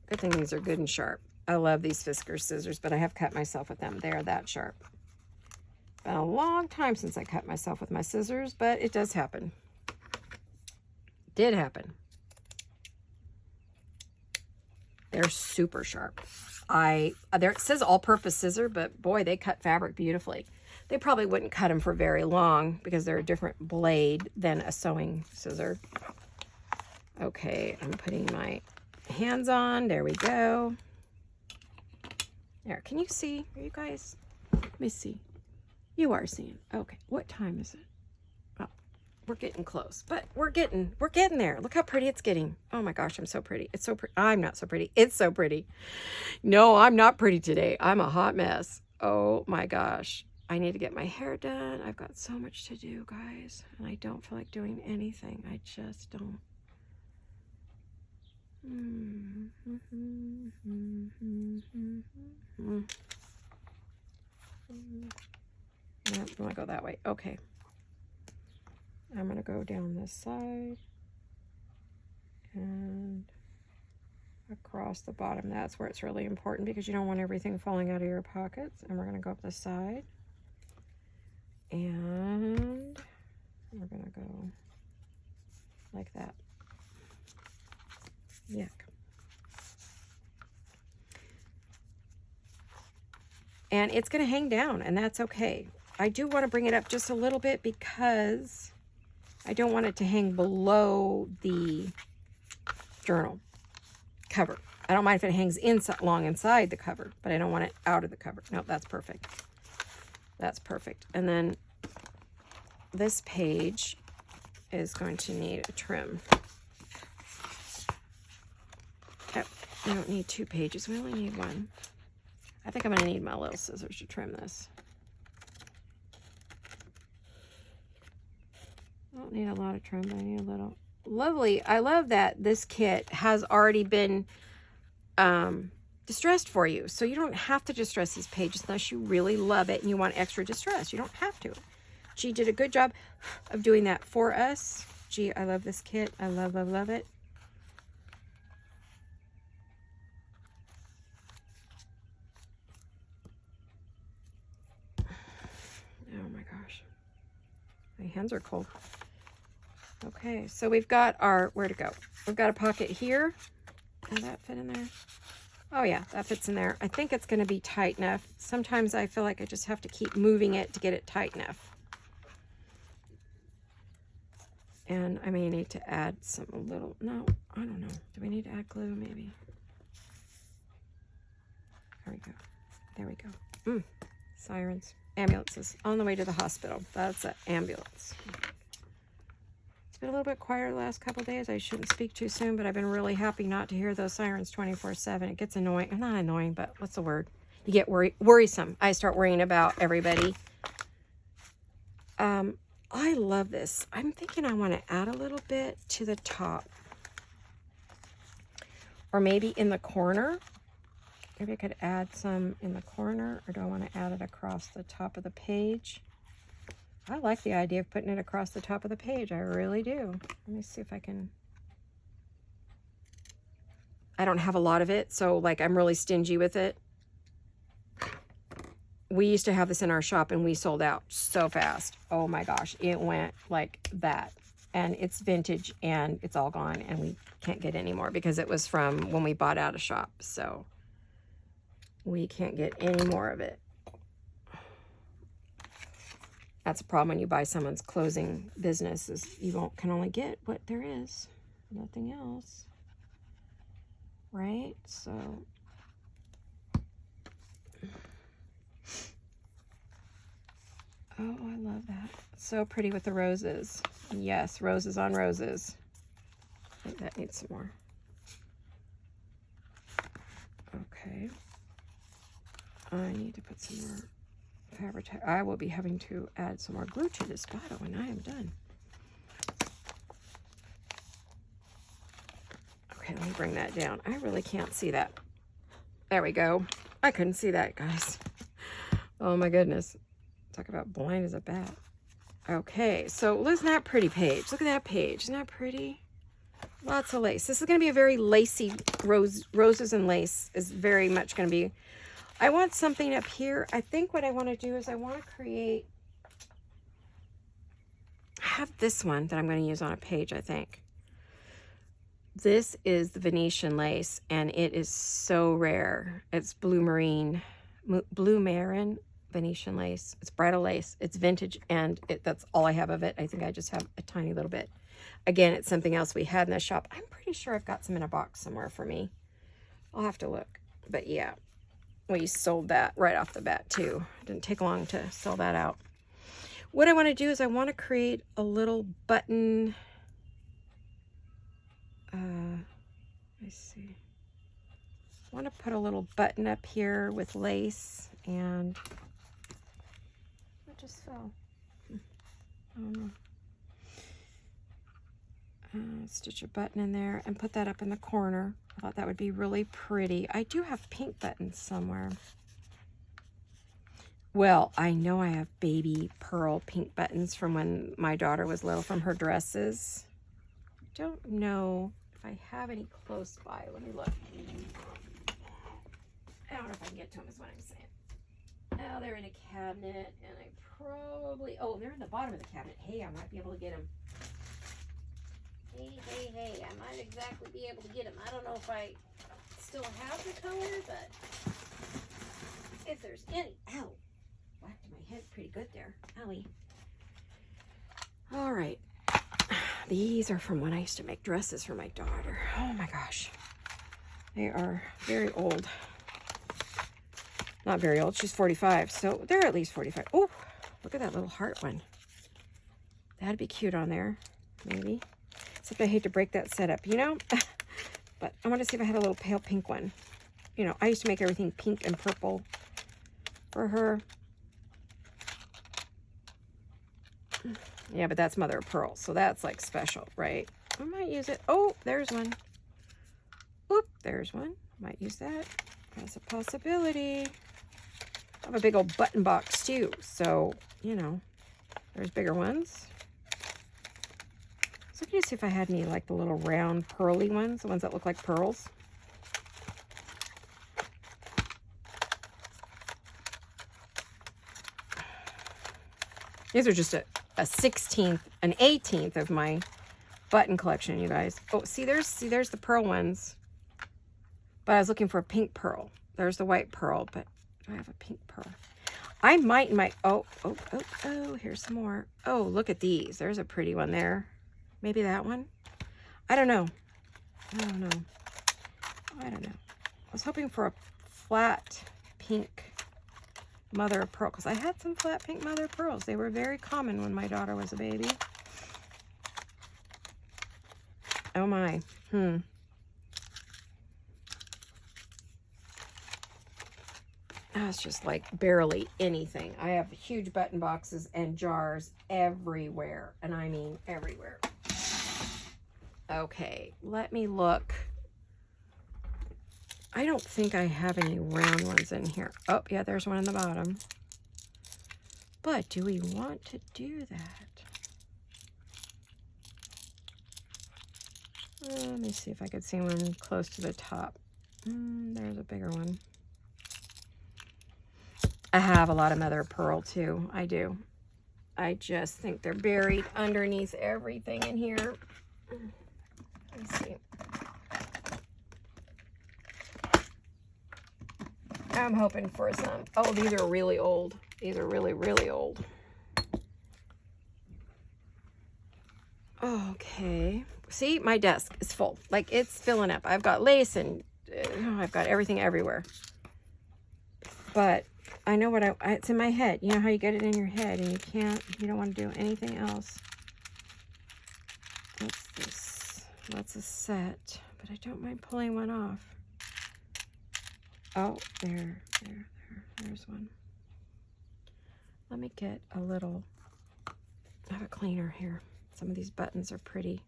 Good thing these are good and sharp. I love these Fiskars scissors, but I have cut myself with them. They are that sharp. been a long time since I cut myself with my scissors, but it does happen. Did happen. They're super sharp. There it says all-purpose scissor, but boy, they cut fabric beautifully. They probably wouldn't cut them for very long because they're a different blade than a sewing scissor. Okay, I'm putting my hands on. There we go. There, can you see? Are you guys? Let me see. You are seeing. Okay, what time is it? Oh, we're getting close, but we're getting there. Look how pretty it's getting. Oh my gosh, I'm so pretty. It's so pretty. I'm not so pretty. It's so pretty. No, I'm not pretty today. I'm a hot mess. Oh my gosh. I need to get my hair done. I've got so much to do, guys, and I don't feel like doing anything. I just don't. Yeah, I want to go that way. Okay. I'm going to go down this side and across the bottom. That's where it's really important because you don't want everything falling out of your pockets. And we're going to go up the side. And we're going to go like that. Yuck. And it's going to hang down, and that's okay. I do want to bring it up just a little bit because I don't want it to hang below the journal cover. I don't mind if it hangs long inside the cover, but I don't want it out of the cover. No, that's perfect. That's perfect. And then this page is going to need a trim. Oh, we don't need 2 pages. We only need 1. I think I'm going to need my little scissors to trim this. I don't need a lot of trim, but I need a little. Lovely. I love that this kit has already been distressed for you. So you don't have to distress these pages unless you really love it and you want extra distress. You don't have to. She did a good job of doing that for us. Gee, I love this kit. I love, love, love it. Oh my gosh. My hands are cold. Okay, so we've got our, where to go? We've got a pocket here. Does that fit in there? Oh yeah, that fits in there. I think it's going to be tight enough. Sometimes I feel like I just have to keep moving it to get it tight enough. And I may need to add no, I don't know. Do we need to add glue maybe? There we go. There we go. Sirens. Ambulances on the way to the hospital. That's an ambulance. It's been a little bit quieter the last couple days. I shouldn't speak too soon, but I've been really happy not to hear those sirens 24/7. It gets annoying. Not annoying, but what's the word? You get worrisome. I start worrying about everybody. I love this. I'm thinking I want to add a little bit to the top. Or maybe in the corner. Maybe I could add some in the corner, or do I want to add it across the top of the page? I like the idea of putting it across the top of the page. I really do. Let me see if I can. I don't have a lot of it, so like I'm really stingy with it. We used to have this in our shop and we sold out so fast. Oh my gosh, it went like that. And it's vintage and it's all gone and we can't get any more because it was from when we bought out a shop. So we can't get any more of it. That's a problem when you buy someone's closing business, is you can only get what there is, nothing else, right? So oh, I love that. So pretty with the roses. Yes, roses on roses. I think that needs some more. Okay. I need to put some more fabric. I will be having to add some more glue to this bottle when I am done. Okay, let me bring that down. I really can't see that. There we go. I couldn't see that, guys. Oh my goodness. Talk about blind as a bat. Okay, so isn't that pretty page? Look at that page. Isn't that pretty? Lots of lace. This is going to be a very lacy, roses and lace is very much going to be. I want something up here. I think what I want to do is I want to create I have this one that I'm going to use on a page, I think. This is the Venetian lace, and it is so rare. It's blue marine Venetian lace. It's bridal lace. It's vintage, and that's all I have of it. I think I just have a tiny little bit. Again, it's something else we had in the shop. I'm pretty sure I've got some in a box somewhere for me. I'll have to look. But yeah, we sold that right off the bat too. It didn't take long to sell that out. What I want to do is I want to create a little button. Let's see. I want to put a little button up here with lace, and it just fell. I don't know. Stitch a button in there and put that up in the corner. I thought that would be really pretty. I do have pink buttons somewhere. Well, I know I have baby pearl pink buttons from when my daughter was little, from her dresses. Don't know if I have any close by. Let me look. I don't know if I can get to them, is what I'm saying. Oh, they're in a cabinet, and I probably... Oh, they're in the bottom of the cabinet. Hey, I might be able to get them. Hey, I might exactly be able to get them. I don't know if I still have the color, but if there's any... Ow! Whacked my head pretty good there. Owie. All right. These are from when I used to make dresses for my daughter. Oh my gosh. They are very old. Not very old. She's 45, so they're at least 45. Oh, look at that little heart one. That'd be cute on there, maybe. Except I hate to break that setup, you know? But I want to see if I had a little pale pink one. You know, I used to make everything pink and purple for her. Yeah, but that's mother of pearl, so that's like special, right? I might use it. Oh, there's one. Oop, there's one. Might use that. That's a possibility. I have a big old button box too, so, you know, there's bigger ones. So I can see if I had any like the little round pearly ones, the ones that look like pearls. These are just a 16th, an 18th of my button collection, you guys. Oh, see there's the pearl ones. But I was looking for a pink pearl. There's the white pearl, but do I have a pink pearl? I might, oh, here's some more. Oh, look at these. There's a pretty one there. Maybe that one? I don't know. I don't know. I was hoping for a flat pink mother of pearl, because I had some flat pink mother of pearls. They were very common when my daughter was a baby. Oh my. That's just like barely anything. I have huge button boxes and jars everywhere, and I mean everywhere. Okay, let me look. I don't think I have any round ones in here. Oh, yeah, there's one in the bottom. But do we want to do that? Let me see if I could see one close to the top. There's a bigger one. I have a lot of mother of pearl too. I do. I just think they're buried underneath everything in here. Let's see. I'm hoping for some. Oh, these are really old. These are really, really old. Okay. See, my desk is full. Like, it's filling up. I've got lace and I've got everything everywhere. But I know what it's in my head. You know how you get it in your head and you don't want to do anything else. What's this? That's a set, but I don't mind pulling one off. Oh, there's one. Let me get a little, I have a cleaner here. Some of these buttons are pretty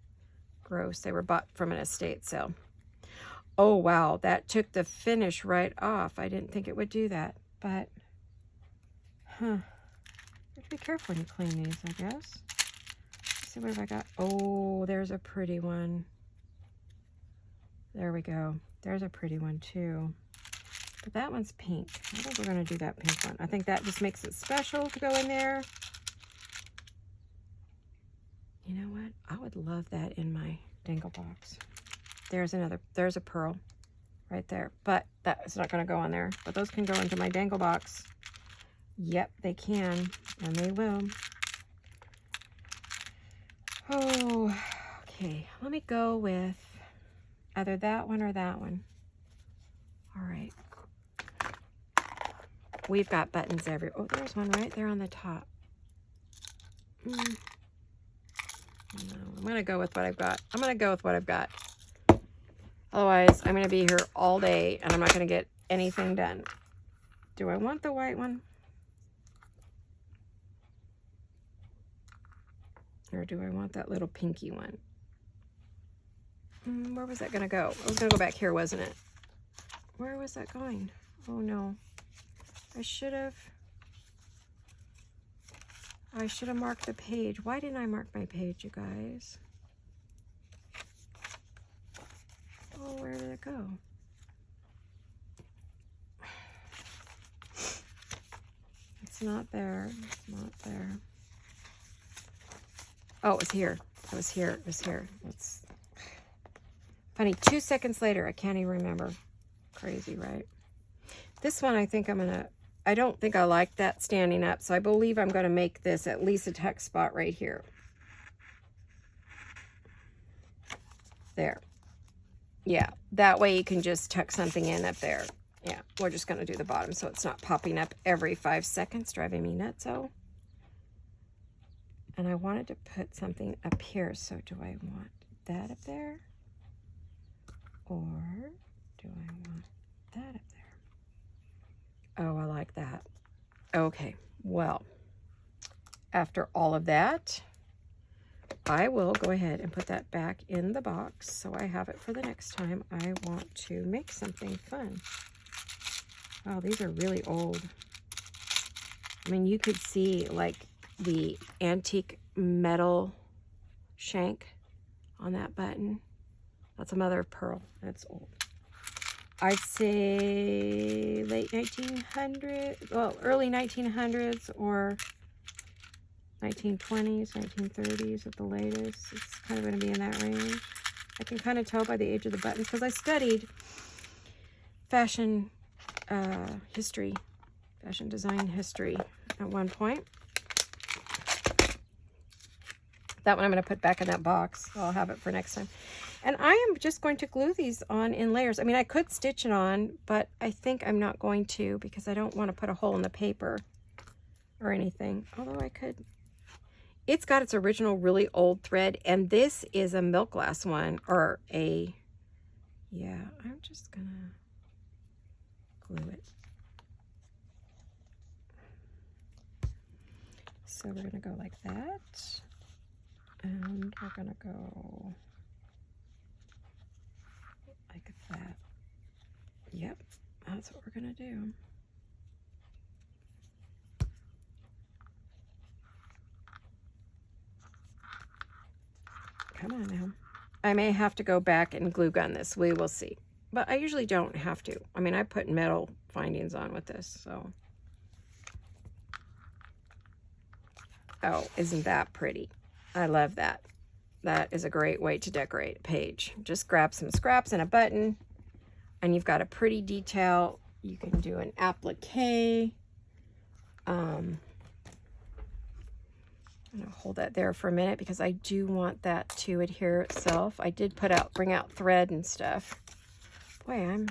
gross. They were bought from an estate sale. Oh, wow, that took the finish right off. I didn't think it would do that, but, you have to be careful when you clean these, I guess. Let's see, what have I got? Oh, there's a pretty one. There we go. There's a pretty one, too. But that one's pink. I think we're going to do that pink one. I think that just makes it special to go in there. You know what? I would love that in my dangle box. There's a pearl right there, but that is not going to go on there. But those can go into my dangle box. Yep, they can, and they will. Oh, okay. Let me go with either that one or that one. All right. We've got buttons everywhere. Oh, there's one right there on the top. No, I'm going to go with what I've got. I'm going to go with what I've got. Otherwise, I'm going to be here all day, and I'm not going to get anything done. Do I want the white one? Or do I want that little pinky one? Where was that going to go? It was going to go back here, wasn't it? Where was that going? Oh, no. I should have marked the page. Why didn't I mark my page, you guys? Oh, where did it go? It's not there. It's not there. Oh, it was here. It was here. It was here. It's funny. 2 seconds later, I can't even remember. Crazy, right? This one, I think I don't think I like that standing up, so I believe I'm going to make this at least a tuck spot right here. There. Yeah, that way you can just tuck something in up there. Yeah, we're just going to do the bottom so it's not popping up every 5 seconds, driving me nuts. And I wanted to put something up here, so do I want that up there? Or do I want that up there? Oh, I like that. Okay, well, after all of that, I will go ahead and put that back in the box so I have it for the next time I want to make something fun. Wow, these are really old. I mean, you could see like the antique metal shank on that button. That's a mother of pearl. That's old. I'd say late 1900s, well, early 1900s or 1920s, 1930s at the latest. It's kind of going to be in that range. I can kind of tell by the age of the buttons because I studied fashion history, fashion design history at one point. That one I'm going to put back in that box. So I'll have it for next time. And I am just going to glue these on in layers. I mean, I could stitch it on, but I think I'm not going to because I don't want to put a hole in the paper or anything. Although I could. It's got its original really old thread, and this is a milk glass one, or a, yeah, I'm just going to glue it. So we're going to go like that, and we're going to go like that. Yep, that's what we're going to do. Come on now. I may have to go back and glue gun this. We will see. But I usually don't have to. I mean, I put metal findings on with this, so. Oh, isn't that pretty? I love that. That is a great way to decorate a page. Just grab some scraps and a button, and you've got a pretty detail. You can do an applique. I'm going to hold that there for a minute because I do want that to adhere itself. I did bring out thread and stuff. Boy,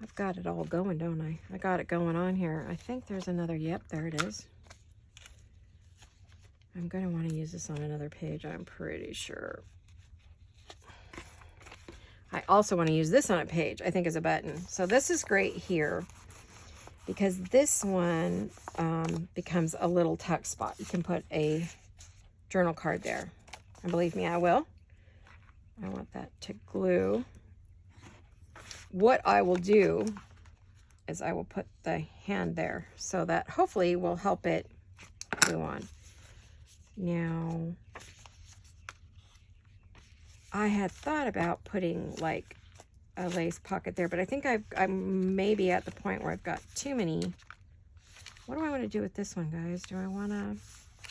I've got it all going, don't I? I got it going on here. I think there's another, yep, there it is. I'm going to want to use this on another page, I'm pretty sure. I also want to use this on a page, I think, as a button. So this is great here because this one becomes a little tuck spot. You can put a journal card there. And believe me, I will. I want that to glue. What I will do is I will put the hand there so that hopefully will help it glue on. Now, I had thought about putting like a lace pocket there, but I think I'm maybe at the point where I've got too many. What do I want to do with this one, guys? Do I want to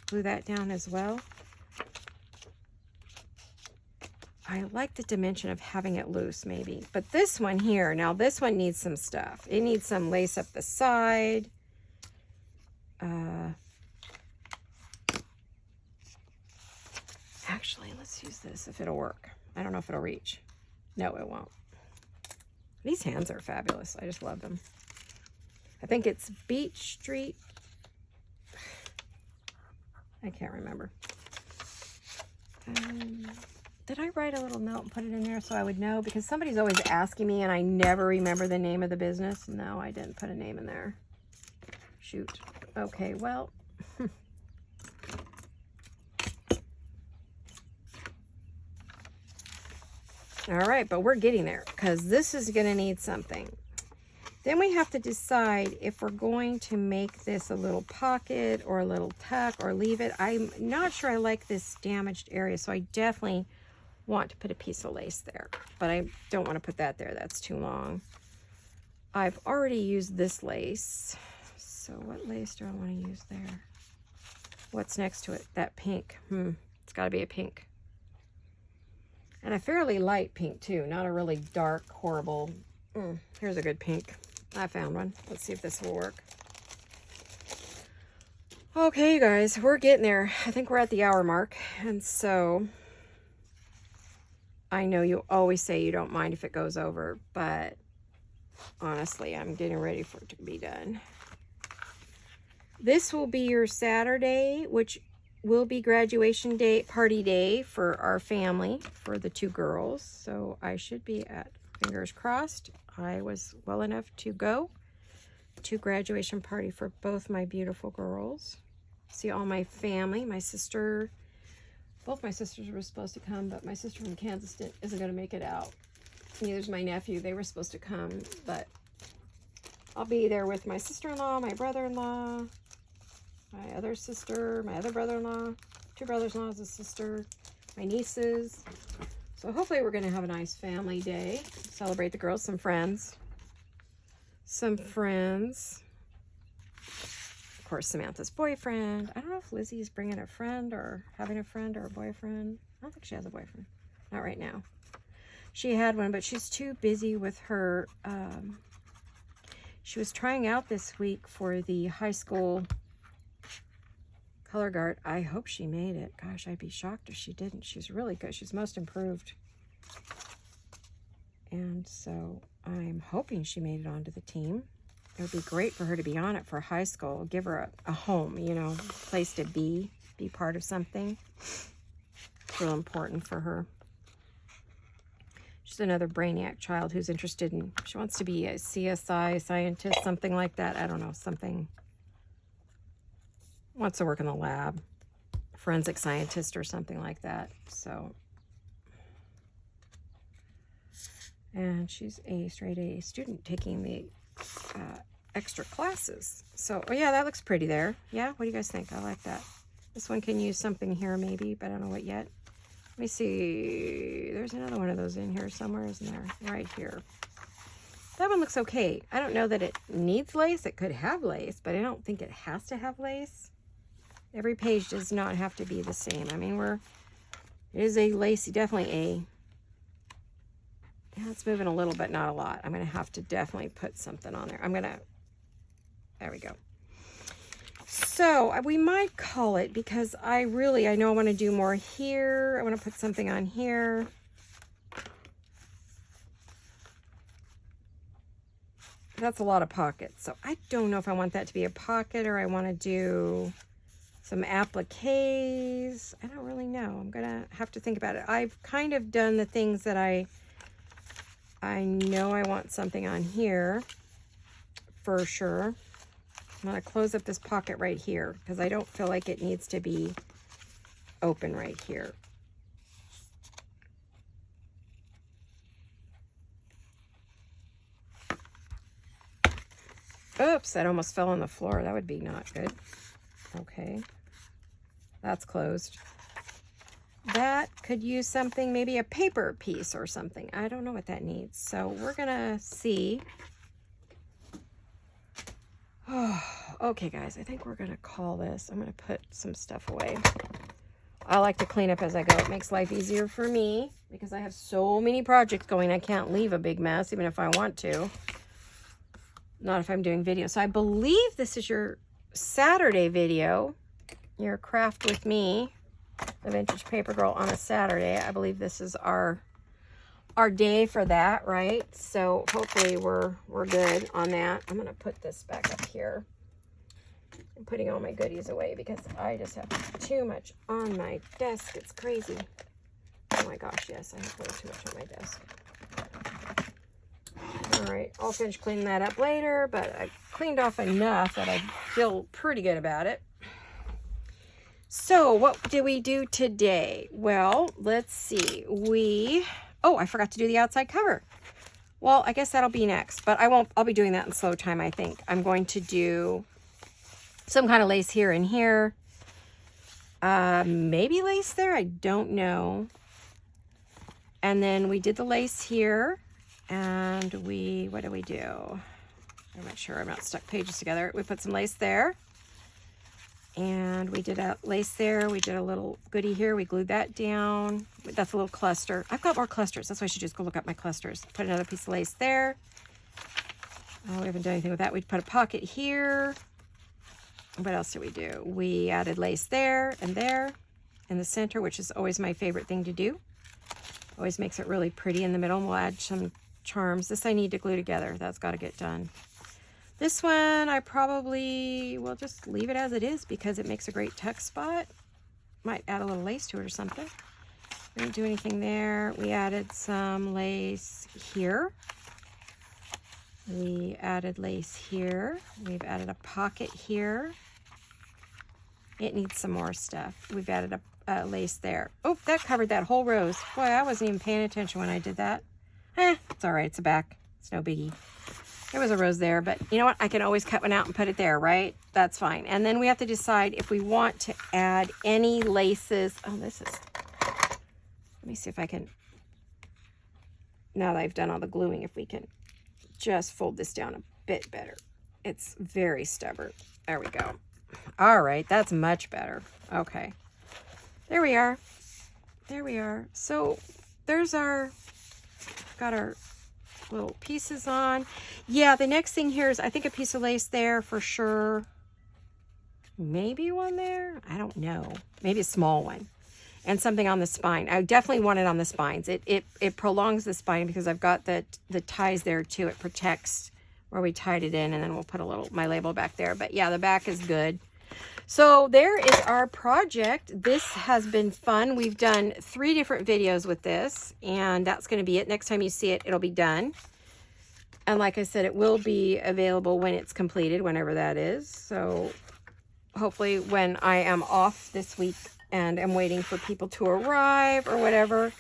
glue that down as well? I like the dimension of having it loose maybe. But this one here, now this one needs some stuff. It needs some lace up the side. Actually, let's use this if it'll work. I don't know if it'll reach. No, it won't. These hands are fabulous. I just love them. I think it's Beach Street. I can't remember. Did I write a little note and put it in there so I would know? Because somebody's always asking me and I never remember the name of the business. No, I didn't put a name in there. Shoot. Okay, well. All right, but we're getting there because this is going to need something. Then we have to decide if we're going to make this a little pocket or a little tuck or leave it. I'm not sure I like this damaged area, so I definitely want to put a piece of lace there. But I don't want to put that there. That's too long. I've already used this lace. So what lace do I want to use there? What's next to it? That pink. It's got to be a pink. And a fairly light pink too, not a really dark, horrible. Here's a good pink. I found one. Let's see if this will work. Okay, you guys, we're getting there. I think we're at the hour mark. And so I know you always say you don't mind if it goes over, but honestly, I'm getting ready for it to be done. This will be your Saturday, which will be graduation day, party day for our family, for the two girls. So I should be at, fingers crossed, I was well enough to go to graduation party for both my beautiful girls. See all my family, my sister, both my sisters were supposed to come, but my sister from Kansas isn't going to make it out. Neither's my nephew. They were supposed to come, but I'll be there with my sister-in-law, my brother-in-law, my other sister, my other brother-in-law, two brothers-in-laws, a sister, my nieces. So hopefully we're going to have a nice family day. Celebrate the girls, some friends. Some friends. Of course, Samantha's boyfriend. I don't know if Lizzie's bringing a friend or having a friend or a boyfriend. I don't think she has a boyfriend. Not right now. She had one, but she's too busy with her. She was trying out this week for the high school color guard. I hope she made it. Gosh, I'd be shocked if she didn't. She's really good. She's most improved. And so I'm hoping she made it onto the team. It would be great for her to be on it for high school. Give her a home, you know, place to be part of something. It's real important for her. She's another brainiac child who's interested in, she wants to be a CSI scientist, something like that. I don't know, something. Wants to work in the lab, forensic scientist or something like that. So, and she's a straight A student taking the extra classes. So, oh yeah, that looks pretty there. Yeah, what do you guys think? I like that. This one can use something here maybe, but I don't know what yet. Let me see. There's another one of those in here somewhere, isn't there? Right here. That one looks okay. I don't know that it needs lace. It could have lace, but I don't think it has to have lace. Every page does not have to be the same. I mean, it is a lacy, definitely a, yeah, it's moving a little, but not a lot. I'm going to have to definitely put something on there. There we go. So we might call it, because I know I want to do more here. I want to put something on here. That's a lot of pockets. So I don't know if I want that to be a pocket or I want to do some appliques. I don't really know. I'm going to have to think about it. I've kind of done the things that I know I want something on here for sure. I'm going to close up this pocket right here because I don't feel like it needs to be open right here. Oops, that almost fell on the floor. That would be not good. Okay. That's closed. That could use something, maybe a paper piece or something. I don't know what that needs. So we're going to see. Oh, okay, guys. I think we're going to call this. I'm going to put some stuff away. I like to clean up as I go. It makes life easier for me because I have so many projects going. I can't leave a big mess even if I want to. Not if I'm doing video. So I believe this is your Saturday video. Your craft with me, the Vintage Paper Girl on a Saturday. I believe this is our day for that, right? So hopefully we're good on that. I'm gonna put this back up here. I'm putting all my goodies away because I just have too much on my desk. It's crazy. Oh my gosh, yes, I have way too much on my desk. All right, I'll finish cleaning that up later, but I cleaned off enough that I feel pretty good about it. So what did we do today? Well, let's see. Oh, I forgot to do the outside cover. Well, I guess that'll be next, but I'll be doing that in slow time, I think. I'm going to do some kind of lace here and here. Maybe lace there, I don't know. And then we did the lace here, and what do we do? I'm not sure, I'm not stuck pages together. We put some lace there. And we did a lace there. We did a little goodie here. We glued that down. That's a little cluster. I've got more clusters. That's why I should just go look up my clusters. Put another piece of lace there. Oh, we haven't done anything with that. We put a pocket here. What else did we do? We added lace there and there in the center, which is always my favorite thing to do. Always makes it really pretty in the middle. And we'll add some charms. This I need to glue together. That's got to get done. This one, I probably will just leave it as it is because it makes a great tuck spot. Might add a little lace to it or something. We didn't do anything there. We added some lace here. We added lace here. We've added a pocket here. It needs some more stuff. We've added a lace there. Oh, that covered that whole rose. Boy, I wasn't even paying attention when I did that. It's all right. It's a back. It's no biggie. There was a rose there, but you know what? I can always cut one out and put it there, right? That's fine. And then we have to decide if we want to add any laces. Oh, let me see if I can, now that I've done all the gluing, if we can just fold this down a bit better. It's very stubborn. There we go. All right, that's much better. Okay. There we are. There we are. So there's got our little pieces on. Yeah, the next thing here is I think a piece of lace there for sure. Maybe one there. I don't know. Maybe a small one. And something on the spine. I definitely want it on the spines. It prolongs the spine because I've got the ties there too. It protects where we tied it in, and then we'll put my label back there. But yeah, the back is good. So there is our project. This has been fun. We've done 3 different videos with this, and that's going to be it. Next time you see it, it'll be done. And like I said, it will be available when it's completed, whenever that is. So hopefully when I am off this week and am waiting for people to arrive or whatever,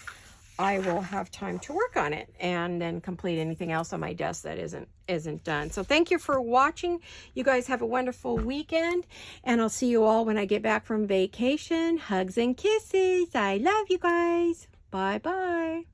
I will have time to work on it and then complete anything else on my desk that isn't done. So thank you for watching. You guys have a wonderful weekend, and I'll see you all when I get back from vacation. Hugs and kisses. I love you guys. Bye-bye.